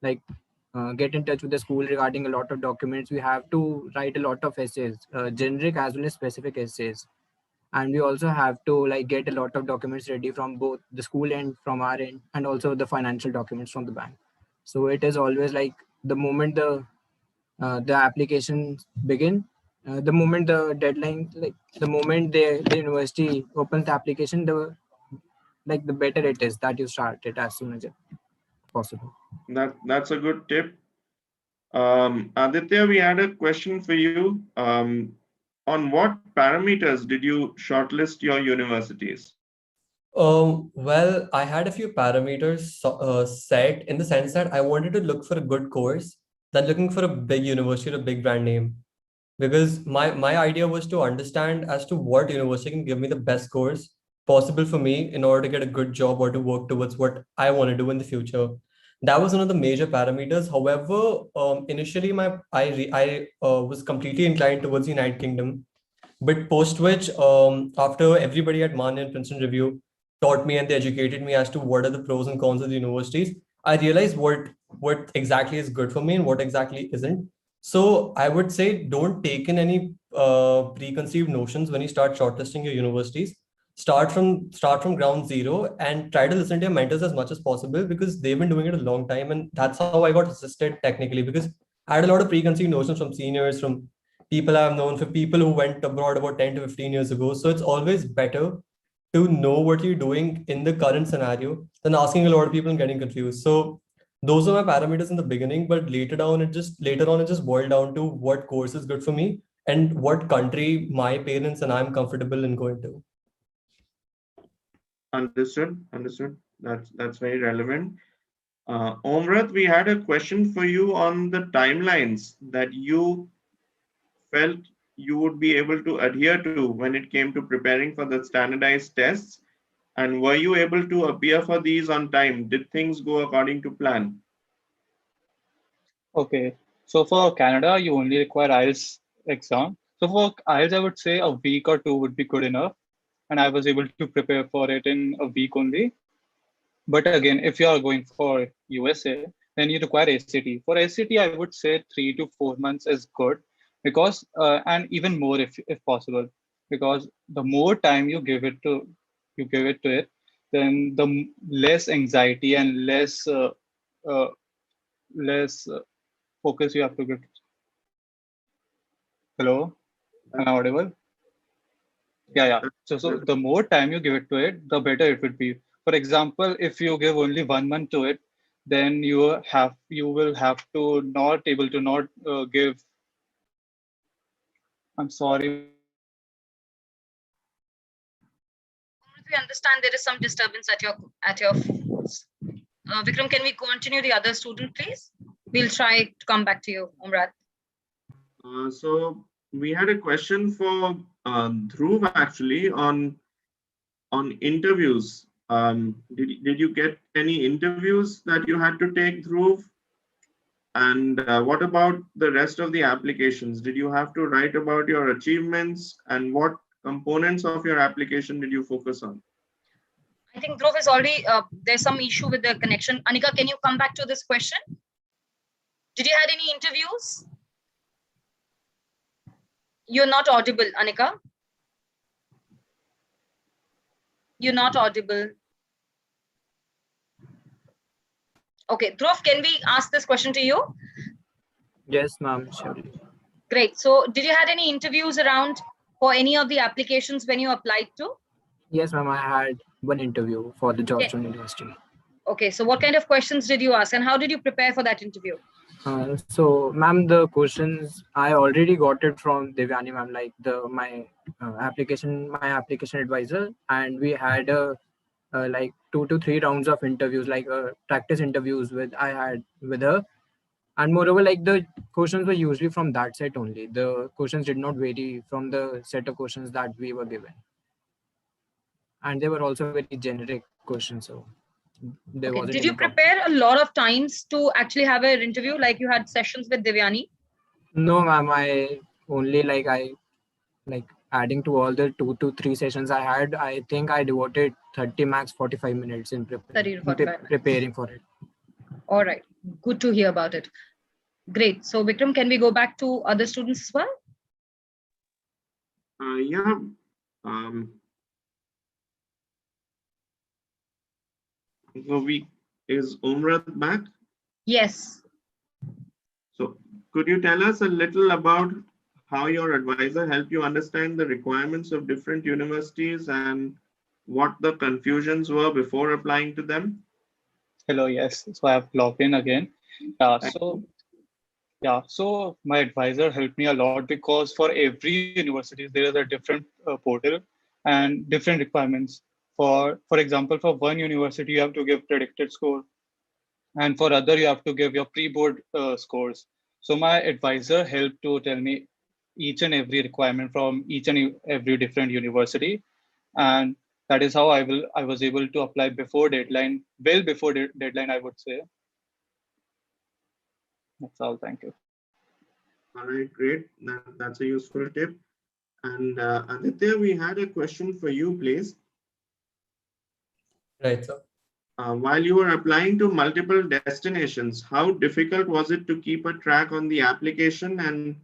like get in touch with the school regarding a lot of documents. We have to write a lot of essays, generic as well as specific essays, and we also have to like get a lot of documents ready from both the school end, from our end, and also the financial documents from the bank. So it is always like the moment the applications begin, the moment the deadline, like the moment the university opens the application, the better it is that you start it as soon as possible. That's a good tip. Aditya, we had a question for you. On what parameters did you shortlist your universities? Well, I had a few parameters set in the sense that I wanted to look for a good course than looking for a big university or a big brand name. Because my idea was to understand as to what university can give me the best course possible for me in order to get a good job or to work towards what I want to do in the future. That was one of the major parameters. However, initially I was completely inclined towards the United Kingdom, but post which, after everybody at Man and Princeton Review taught me and they educated me as to what are the pros and cons of the universities, I realized what exactly is good for me and what exactly isn't. So I would say don't take in any preconceived notions when you start shortlisting your universities. Start from ground zero and try to listen to your mentors as much as possible because they've been doing it a long time, and that's how I got assisted technically, because I had a lot of preconceived notions from seniors, from people I've known, for people who went abroad about 10 to 15 years ago. So it's always better to know what you're doing in the current scenario than asking a lot of people and getting confused. So those are my parameters in the beginning, but later on it just boiled down to what course is good for me and what country my parents and I'm comfortable in going to. Understood. That's very relevant. Omrat, we had a question for you on the timelines that you felt you would be able to adhere to when it came to preparing for the standardized tests. And were you able to appear for these on time? Did things go according to plan? Okay, so for Canada, you only require IELTS exam. So for IELTS, I would say a week or two would be good enough, and I was able to prepare for it in a week only. But again, if you are going for USA, then you require ACT. For ACT, I would say 3 to 4 months is good, because and even more if possible, because the more time you give it to it, then the less anxiety and uh, less focus you have to get. Hello, am I audible? Yeah. So the more time you give it to it, the better it would be. For example, if you give only 1 month to it, then you will have to not able to not give. I'm sorry, my voice is not clear. We understand there is some disturbance at your Vikram, can we continue the other student, please? We'll try to come back to you, Umrat. So we had a question for Dhruv actually on interviews. Did you get any interviews that you had to take, Dhruv? And what about the rest of the applications? Did you have to write about your achievements, and what components of your application did you focus on? I think Dhruv is already, there's some issue with the connection. Anika, can you come back to this question? Did you had any interviews? You're not audible, Anika. You're not audible. Okay, Dhruv, can we ask this question to you? Yes, ma'am, surely. Great. So did you had any interviews around for any of the applications when you applied to? Yes, ma'am. I had one interview for the Okay. Georgetown University. Okay, so what kind of questions did you ask and how did you prepare for that interview? So, ma'am, the questions I already got it from Devyani, ma'am, like my application advisor, and we had like 2 to 3 rounds of interviews, like practice interviews with I had with her, and moreover, like the questions were usually from that set only. The questions did not vary from the set of questions that we were given, and they were also very generic questions, so there Okay, wasn't did any you problem. prepare a lot of times to actually have an interview, like you had sessions with Devyani? No, ma'am, I only like adding to all the 2 to 3 sessions I had, I think I devoted 30 max 45 minutes in 30 to 45 minutes. preparing for it. All right, good to hear about it. Great. So Vikram, can we go back to other students as well? Yeah. Is Umrat back? Yes. So could you tell us a little about how your advisor helped you understand the requirements of different universities and what the confusions were before applying to them? Hello, yes. So I have logged in again. Yeah, Thank so you. yeah, so my advisor helped me a lot because for every university there is a different portal and different requirements. For example, for one university you have to give predicted score, and for other you have to give your pre-board scores. So my advisor helped to tell me each and every requirement from each and every different university, and that is how I was able to apply before deadline, well before deadline, I would say. That's all. Thank you. All right, great. That's a useful tip. And Aditya, we had a question for you, please. Right, sir. While you were applying to multiple destinations, how difficult was it to keep a track on the application? And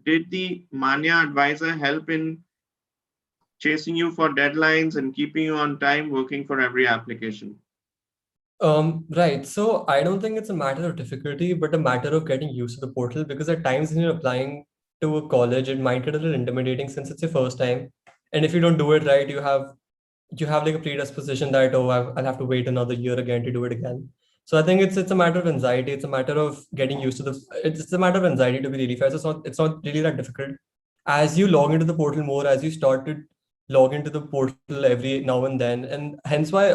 did the Manya advisor help in chasing you for deadlines and keeping you on time working for every application? Right. So I don't think it's a matter of difficulty, but a matter of getting used to the portal, because at times when you're applying to a college, it might get a little intimidating since it's your first time. And if you don't do it right, you have like a predisposition that, oh, I'll have to wait another year again to do it again. So I think it's a matter of anxiety. It's a matter of getting used to it's a matter of anxiety, to be really fair. So it's not really that difficult. As you log into the portal more, as you start to log into the portal every now and then, and hence why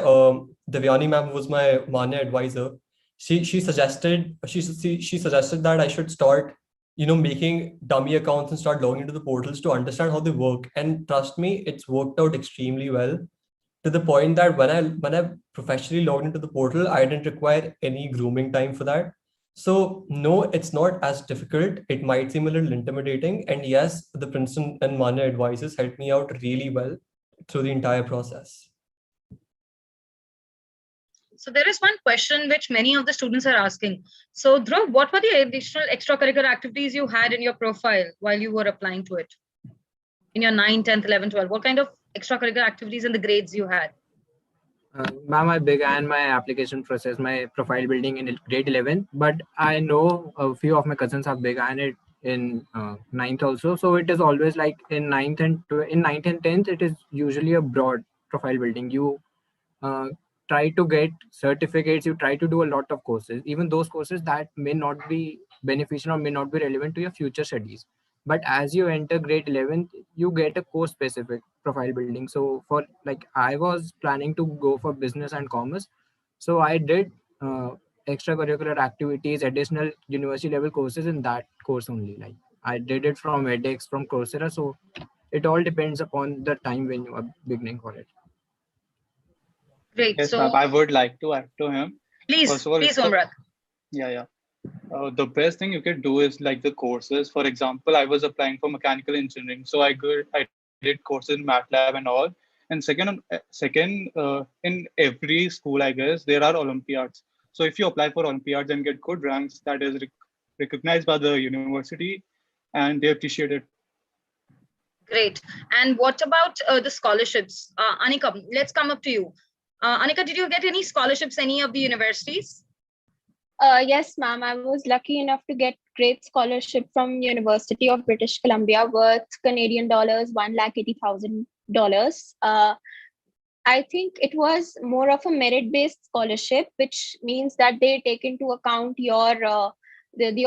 Devyani ma'am, who was my Manya advisor, she suggested that I should start, making dummy accounts and start logging into the portals to understand how they work. And trust me, it's worked out extremely well, to the point that when I professionally logged into the portal, I didn't require any grooming time for that. So no, it's not as difficult. It might seem a little intimidating, and yes, the Princeton and Manya advisors helped me out really well through the entire process. So there is one question which many of the students are asking. So Dhruv, what were the additional extracurricular activities you had in your profile while you were applying to it? In your 9, 10th, 11, 12, what kind of extracurricular activities and the grades you had? Ma'am, I began my application process, my profile building in grade 11, but I know a few of my cousins have began it in ninth also. So it is always like in ninth and 10th, it is usually a broad profile building. You uh, try to get certificates, you try to do a lot of courses, even those courses that may not be beneficial or may not be relevant to your future studies. But as you enter grade 11th, you get a course specific profile building. So for like I was planning to go for business and commerce, so I did extracurricular activities, additional university level courses in that course only. Like I did it from edX, from Coursera. So it all depends upon the time when you are beginning for it. Great. Yes, ma'am. So I would like to add to him. please, First of all, please, Omrat. yeah. The best thing you can do is like the courses. For example, I was applying for mechanical engineering, so I did courses in MATLAB and all. And in every school, I guess there are Olympiads. So if you apply for Olympiads and get good ranks, that is recognized by the university, and they appreciate it. Great. And what about the scholarships? Anika, let's come up to you. Anika, did you get any scholarships, any of the universities? Yes, ma'am. I was lucky enough to get great scholarship from University of British Columbia worth Canadian dollars $180,000. I think it was more of a merit-based scholarship, which means that they take into account your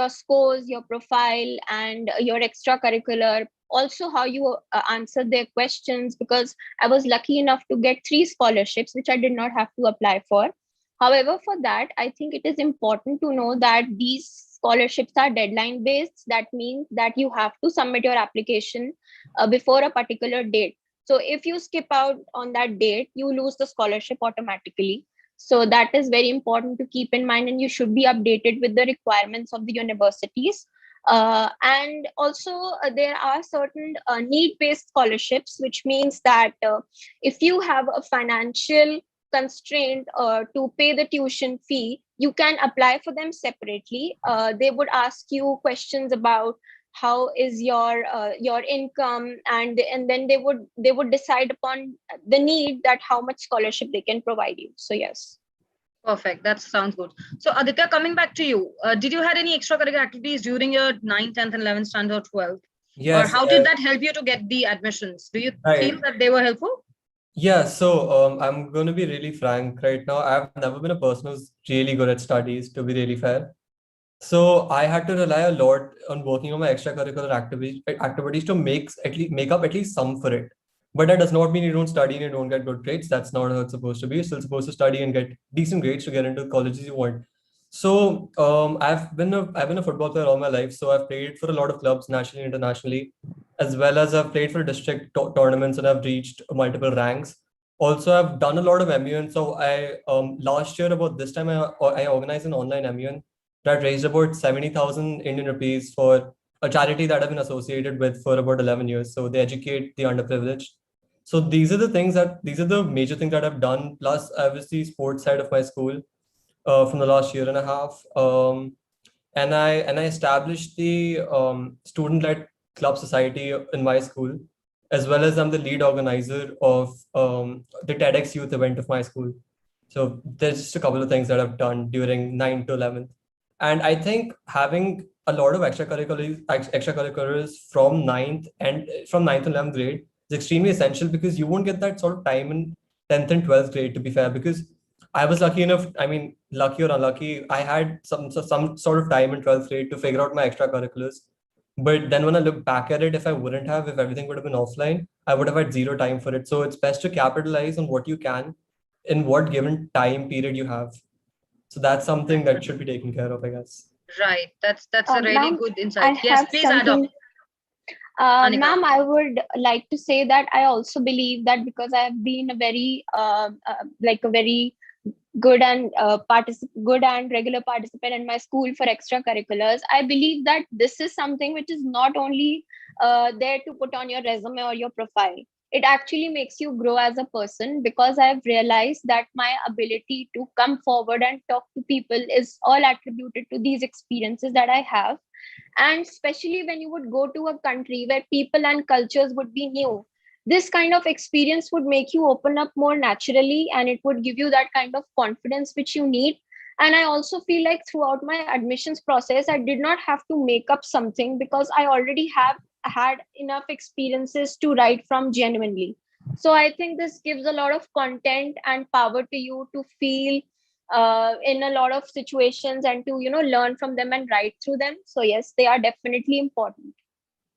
scores, your profile, and your extracurricular. Also, how you answer their questions. Because I was lucky enough to get 3 scholarships, which I did not have to apply for. However, for that, I think it is important to know that these scholarships are deadline based. That means that you have to submit your application before a particular date. So if you skip out on that date, you lose the scholarship automatically. So that is very important to keep in mind, and you should be updated with the requirements of the universities. And also, there are certain need-based scholarships, which means that if you have a financial constraint to pay the tuition fee, you can apply for them separately. They would ask you questions about how is your income, and then they would decide upon the need that how much scholarship they can provide you. So yes. Perfect. That sounds good. So Aditya, coming back to you, did you had any extracurricular activities during your 9th, 10th, and 11th standard or 12th? Or Yes, how did that help you to get the admissions? Do you feel right. that they were helpful? Yeah, so I'm going to be really frank right now. I've never been a person who's really good at studies, to be really fair. So I had to rely a lot on working on my extracurricular activities to make up at least some for it. But that does not mean you don't study and you don't get good grades. That's not how it's supposed to be. You're still supposed to study and get decent grades to get into the colleges you want. So I've been a football player all my life. So I've played for a lot of clubs nationally, internationally, as well as I've played for district tournaments and I've reached multiple ranks. Also, I've done a lot of MUN. So I last year about this time I organized an online MUN that raised about 70,000 Indian rupees for a charity that I've been associated with for about 11 years. So they educate the underprivileged. So these are the major things that I've done. Plus, obviously, sports side of my school from the last year and a half. And I established the student-led club society in my school, as well as I'm the lead organizer of the TEDx youth event of my school. So there's just a couple of things that I've done during 9th to 11th. And I think having a lot of extracurriculars from ninth to 11th grade is extremely essential because you won't get that sort of time in 10th and 12th grade, to be fair, because I was lucky enough, I mean, lucky or unlucky, I had some sort of time in 12th grade to figure out my extracurriculars. But then when I look back at it, if everything would have been offline, I would have had zero time for it. So it's best to capitalize on what you can in what given time period you have. So that's something that should be taken care of, I guess. Right. That's a really Ma'am, good I insight. Yes, have please add up, something. Anika. Ma'am, I would like to say that I also believe that because I have been a very like a very good and regular participant in my school for extracurriculars, I believe that this is something which is not only there to put on your resume or your profile. It actually makes you grow as a person, because I've realized that my ability to come forward and talk to people is all attributed to these experiences that I have. And especially when you would go to a country where people and cultures would be new, this kind of experience would make you open up more naturally, and it would give you that kind of confidence which you need. And I also feel like throughout my admissions process, I did not have to make up something, because I already have had enough experiences to write from genuinely. So I think this gives a lot of content and power to you to feel in a lot of situations, and to learn from them and write through them. So yes, they are definitely important.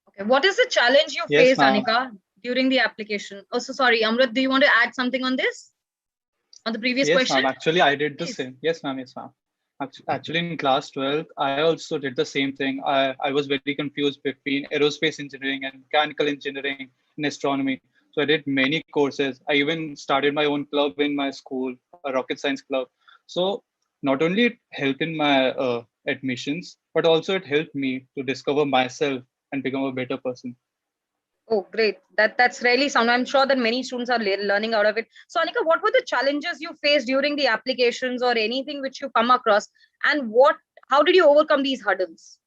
Okay. What is the challenge you Yes, faced, ma'am. Anika, during the application? Oh, so sorry, Amrit, do you want to add something on this? On the previous Yes, question? ma'am. Actually, I did the Please. same. Yes, ma'am. Yes, ma'am. Actually, in class 12, I also did the same thing. I was very confused between aerospace engineering and mechanical engineering and astronomy. So I did many courses. I even started my own club in my school, a rocket science club. So not only it helped in my admissions, but also it helped me to discover myself and become a better person. Oh, great. That's really sound. I'm sure that many students are learning out of it. So, Anika, what were the challenges you faced during the applications or anything which you come across? And how did you overcome these hurdles?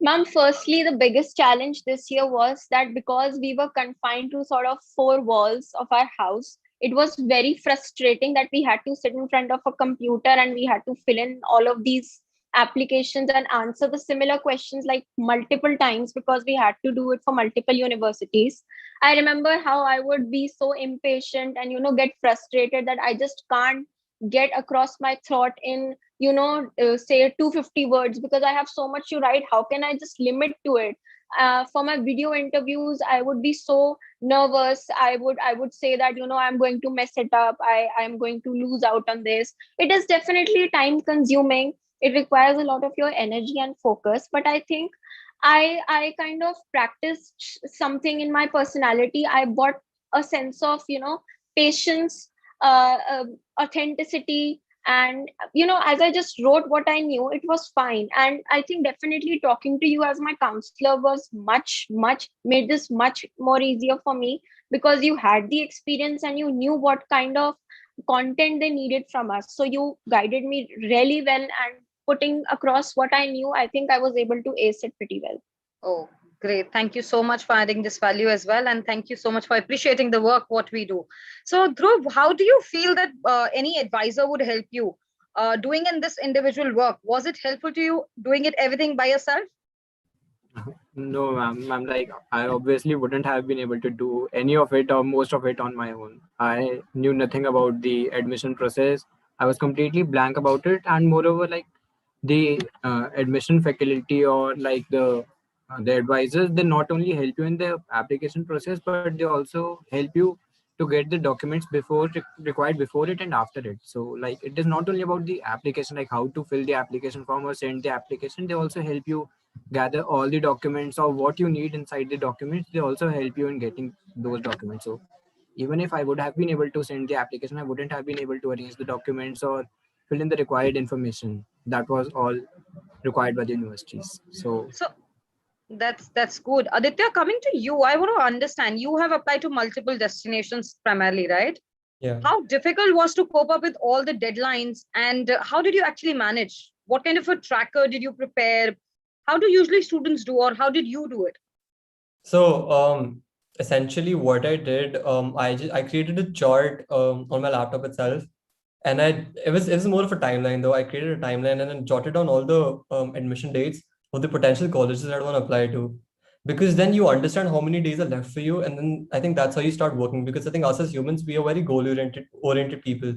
Ma'am, firstly, the biggest challenge this year was that because we were confined to sort of 4 walls of our house, it was very frustrating that we had to sit in front of a computer and we had to fill in all of these applications and answer the similar questions like multiple times, because we had to do it for multiple universities. I remember how I would be so impatient and get frustrated that I just can't get across my thought in say 250 words, because I have so much to write. How can I just limit to it? For my video interviews, I would be so nervous. I would say that I'm going to mess it up. I'm going to lose out on this. It is definitely time consuming. It requires a lot of your energy and focus, but I think I kind of practiced something in my personality. I bought a sense of patience, authenticity, and as I just wrote what I knew, it was fine. And I think definitely talking to you as my counselor was much made this much more easier for me, because you had the experience and you knew what kind of content they needed from us. So you guided me really well, and putting across what I knew, I think I was able to ace it pretty well. Oh, great. Thank you so much for adding this value as well. And thank you so much for appreciating the work, what we do. So, Dhruv, how do you feel that any advisor would help you doing in this individual work? Was it helpful to you doing it everything by yourself? No, ma'am. I'm like, I obviously wouldn't have been able to do any of it or most of it on my own. I knew nothing about the admission process. I was completely blank about it. And moreover, like the admission faculty or like the advisors, they not only help you in the application process, but they also help you to get the documents required before it and after it. So like it is not only about the application, like how to fill the application form or send the application. They also help you gather all the documents or what you need inside the documents. They also help you in getting those documents. So even if I would have been able to send the application, I wouldn't have been able to arrange the documents or fill in the required information. That was all required by the universities. So So, that's good. Aditya, coming to you, I want to understand. You have applied to multiple destinations primarily, right? Yeah. How difficult was to cope up with all the deadlines, and how did you actually manage? What kind of a tracker did you prepare? How do usually students do, or how did you do it? So essentially what I did, I created a chart on my laptop itself, and it was more of a timeline though. I created a timeline and then jotted down all the admission dates of the potential colleges that I want to apply to, because then you understand how many days are left for you, and then I think that's how you start working. Because I think us as humans, we are very goal oriented people.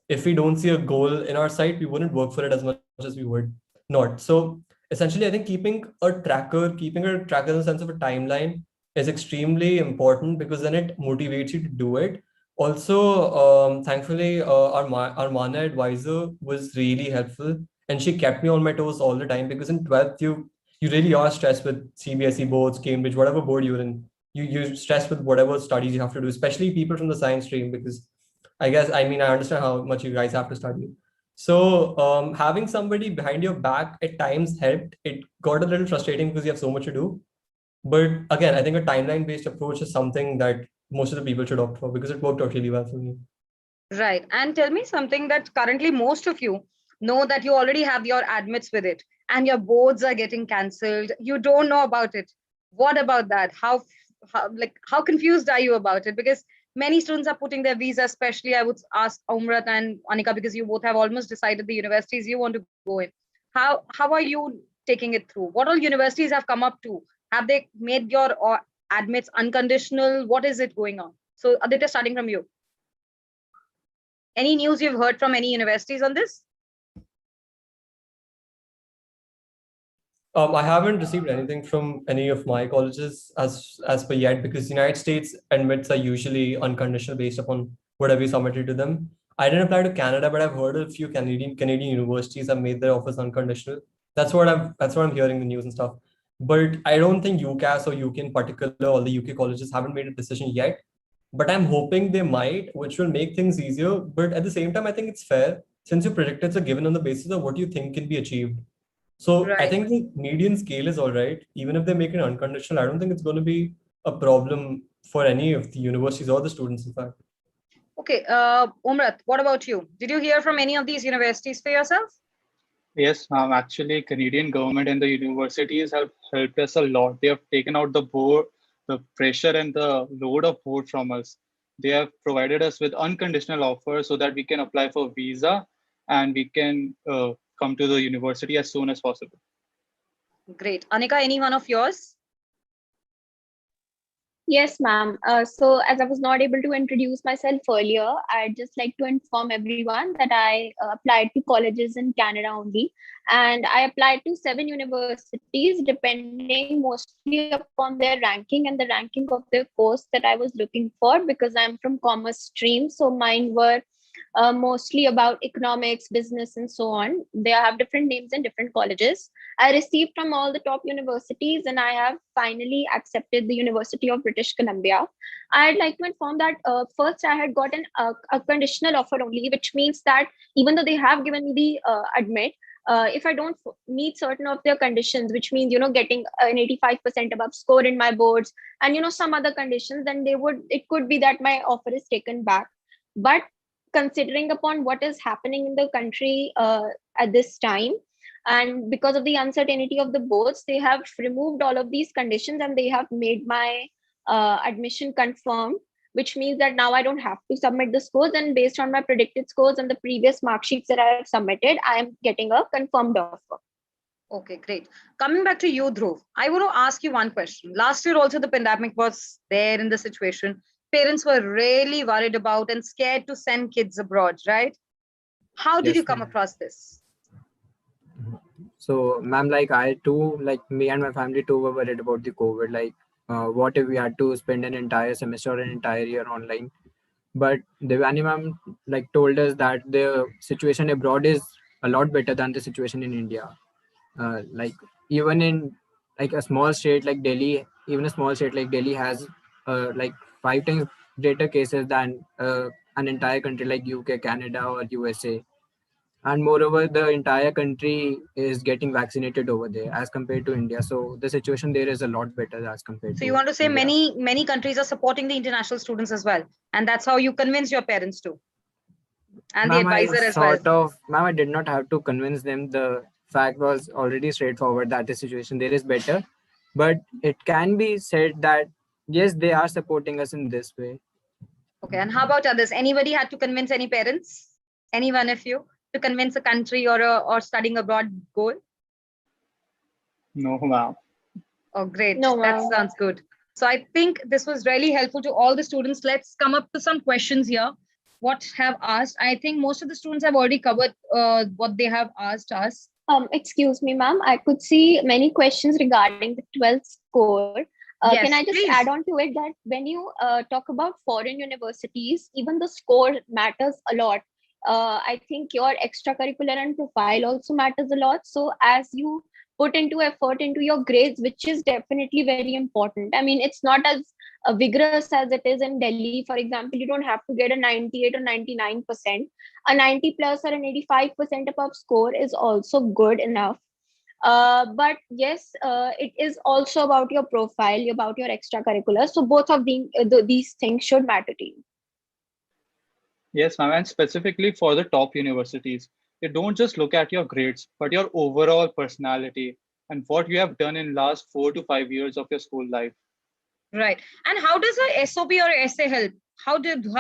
If we don't see a goal in our sight, we wouldn't work for it as much as we would not. So essentially, I think keeping a tracker in the sense of a timeline is extremely important, because then it motivates you to do it. Also, thankfully, our mana advisor was really helpful, and she kept me on my toes all the time, because in 12th you really are stressed with CBSE boards, Cambridge, whatever board you're in. You stressed with whatever studies you have to do, especially people from the science stream, because I understand how much you guys have to study. So having somebody behind your back at times helped. It got a little frustrating because you have so much to do. But again, I think a timeline-based approach is something that most of the people should opt for, because it worked out really well for me. Right. And tell me something that currently most of you know that you already have your admits with it and your boards are getting cancelled. You don't know about it. What about that? How confused are you about it? Because many students are putting their visa, especially I would ask Umrat and Anika, because you both have almost decided the universities you want to go in. How are you taking it through? What all universities have come up to? Have they made your admits unconditional? What is it going on? So Aditya, starting from you. Any news you've heard from any universities on this? I haven't received anything from any of my colleges as per yet, because the United States admits are usually unconditional based upon whatever you submitted to them. I didn't apply to Canada, but I've heard a few Canadian universities have made their offers unconditional. That's what I'm hearing in the news and stuff. But I don't think UCAS or UK in particular, all the UK colleges haven't made a decision yet. But I'm hoping they might, which will make things easier. But at the same time, I think it's fair, since your predictors are given on the basis of what you think can be achieved. So I Right. think the median scale is all right. Even if they make it unconditional, I don't think it's going to be a problem for any of the universities or the students, in fact. Okay, Umrat, what about you? Did you hear from any of these universities for yourself? Yes, actually, Canadian government and the universities have helped us a lot. They have taken out the pressure and the load of board from us. They have provided us with unconditional offers so that we can apply for visa and we can come to the university as soon as possible. Great. Anika, any one of yours? Yes, ma'am. So, as I was not able to introduce myself earlier, I'd just like to inform everyone that I applied to colleges in Canada only. And I applied to 7 universities, depending mostly upon their ranking and the ranking of their course that I was looking for, because I'm from commerce stream. So, mine were mostly about economics, business, and so on. They have different names in different colleges. I received from all the top universities, and I have finally accepted the University of British Columbia. I'd like to inform that first I had gotten a conditional offer only, which means that even though they have given me the admit, if I don't meet certain of their conditions, which means getting an 85% above score in my boards, and some other conditions, then it could be that my offer is taken back. But considering upon what is happening in the country at this time, and because of the uncertainty of the boards, they have removed all of these conditions and they have made my admission confirmed, which means that now I don't have to submit the scores, and based on my predicted scores and the previous mark sheets that I have submitted, I am getting a confirmed offer. Okay, great. Coming back to you, Dhruv, I want to ask you one question. Last year also the pandemic was there in the situation. Parents were really worried about and scared to send kids abroad, right? How did Yes, you come ma'am. across this? So, ma'am, like I too, like me and my family too were worried about the COVID. Like, what if we had to spend an entire semester or an entire year online? But Devani ma'am like told us that the situation abroad is a lot better than the situation in India. Like even in like a small state like Delhi, even a small state like Delhi has like 5 times greater cases than an entire country like UK, Canada, or USA. And moreover, the entire country is getting vaccinated over there as compared to India. So the situation there is a lot better as compared So you to want to say India. many countries are supporting the international students as well, and that's how you convince your parents to, and the Ma'am, advisor as well. ma'am, I did not have to convince them. The fact was already straightforward that the situation there is better. But it can be said that, yes, they are supporting us in this way. Okay, and how about others? Anybody had to convince any parents? Any one of you to convince a country or studying abroad goal? No, ma'am. Oh, great. No, That ma'am. sounds good. So I think this was really helpful to all the students. Let's come up to some questions here. What have asked? I think most of the students have already covered what they have asked us. Excuse me, ma'am. I could see many questions regarding the 12th score. Can I Yes, just please. add on to it that when you talk about foreign universities, even the score matters a lot. I think your extracurricular and profile also matters a lot. So as you put into effort into your grades, which is definitely very important. I mean, it's not as vigorous as it is in Delhi. For example, you don't have to get a 98 or 99%. A 90 plus or an 85% above score is also good enough. But yes, it is also about your profile, about your extracurriculars. So both of these things should matter to you. Yes, ma'am. And specifically for the top universities, they don't just look at your grades, but your overall personality and what you have done in last 4 to 5 years of your school life. Right. And how does a SOP or essay help? How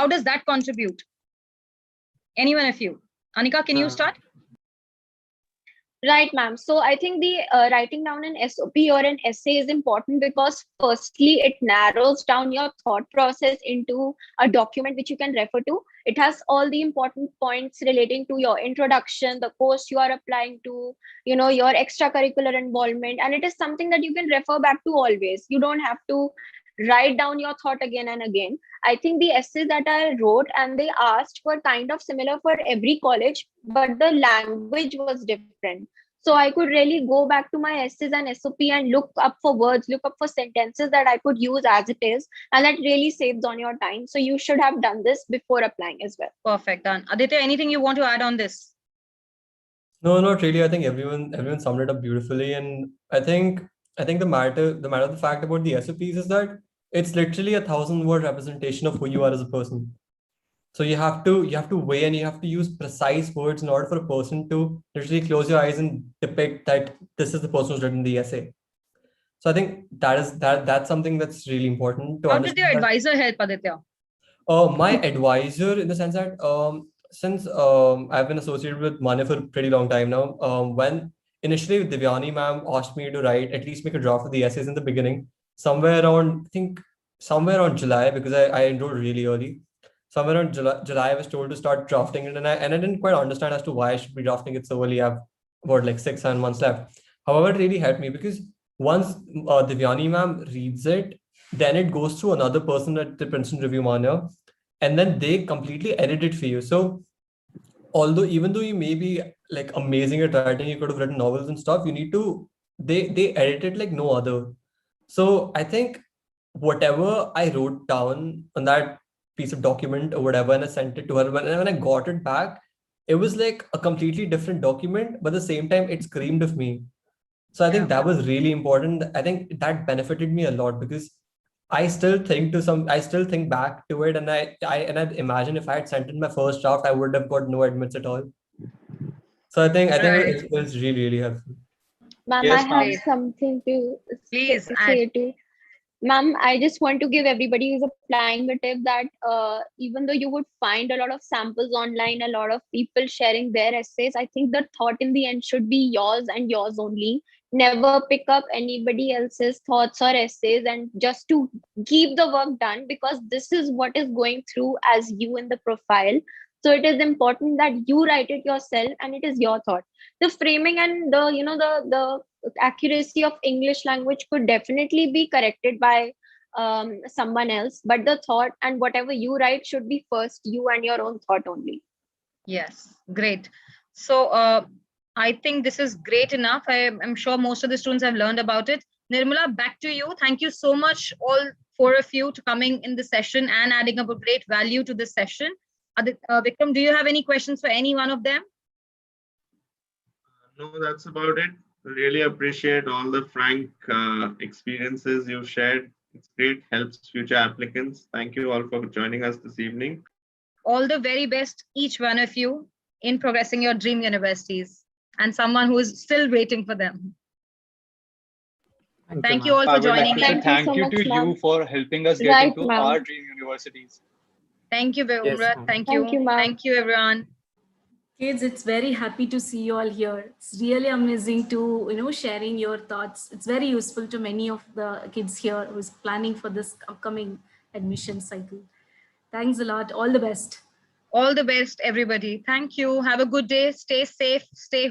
does that contribute? Anyone of you? Anika, can you start? Right, ma'am. So I think the writing down an SOP or an essay is important because firstly, it narrows down your thought process into a document which you can refer to. It has all the important points relating to your introduction, the course you are applying to, your extracurricular involvement, and it is something that you can refer back to always. You don't have to write down your thought again and again. I think the essays that I wrote and they asked were kind of similar for every college, but the language was different. So I could really go back to my essays and SOP and look up for words, look up for sentences that I could use as it is, and that really saves on your time. So you should have done this before applying as well. Perfect, done. Aditya, anything you want to add on this? No, not really. I think everyone summed it up beautifully, and I think the fact about the SOPs is that it's literally 1,000 word representation of who you are as a person. So you have to weigh and you have to use precise words in order for a person to literally close your eyes and depict that this is the person who's written the essay. So I think that's something that's really important to How did your understand. advisor help, Aditya? My advisor, in the sense that since I've been associated with Manya for a pretty long time now, when initially Divyani ma'am asked me to write, at least make a draft of the essays in the beginning, somewhere around, I think somewhere around July, because I enrolled really early. Somewhere around July, I was told to start drafting it, and I didn't quite understand as to why I should be drafting it so early. I've about like 6 7 months left. However, it really helped me because once Divyani ma'am reads it, then it goes through another person at the Princeton Review, Manya, and then they completely edit it for you. So although even though you may be like amazing at writing, you could have written novels and stuff, you need to they edit it like no other. So I think whatever I wrote down on that piece of document or whatever, and I sent it to her, when I got it back, it was like a completely different document, but at the same time it screamed of me. So I think that was really important. I think that benefited me a lot because I still think back to it, and I imagine if I had sent in my first draft, I would have got no admits at all. So I think Right. it was really, really helpful. Ma'am, I Yes, have ma'am. something to Please add. say to. Ma'am, I just want to give everybody who's applying a tip that even though you would find a lot of samples online, a lot of people sharing their essays, I think the thought in the end should be yours and yours only. Never pick up anybody else's thoughts or essays, and just to keep the work done, because this is what is going through as you in the profile. So it is important that you write it yourself and it is your thought. The framing and the the accuracy of English language could definitely be corrected by someone else, but the thought and whatever you write should be first you and your own thought only. Yes, great. So I think this is great enough. I'm sure most of the students have learned about it. Nirmala, back to you. Thank you so much, all four of you, to coming in the session and adding up a great value to this session. Vikram, do you have any questions for any one of them? No, that's about it. Really appreciate all the frank experiences you shared. It's great, helps future applicants. Thank you all for joining us this evening. All the very best, each one of you, in progressing your dream universities, and someone who is still waiting for them. Thank you ma'am. all I for would like joining to say in. Thank you thank so you much, to ma'am. you for helping us get Right, into ma'am. our dream universities. Thank you, Yes, Umrat. ma'am. Thank Thank you, you. ma'am. Thank you, everyone. Kids, it's very happy to see you all here. It's really amazing to, sharing your thoughts. It's very useful to many of the kids here who's planning for this upcoming admission cycle. Thanks a lot. All the best. All the best, everybody. Thank you. Have a good day. Stay safe. Stay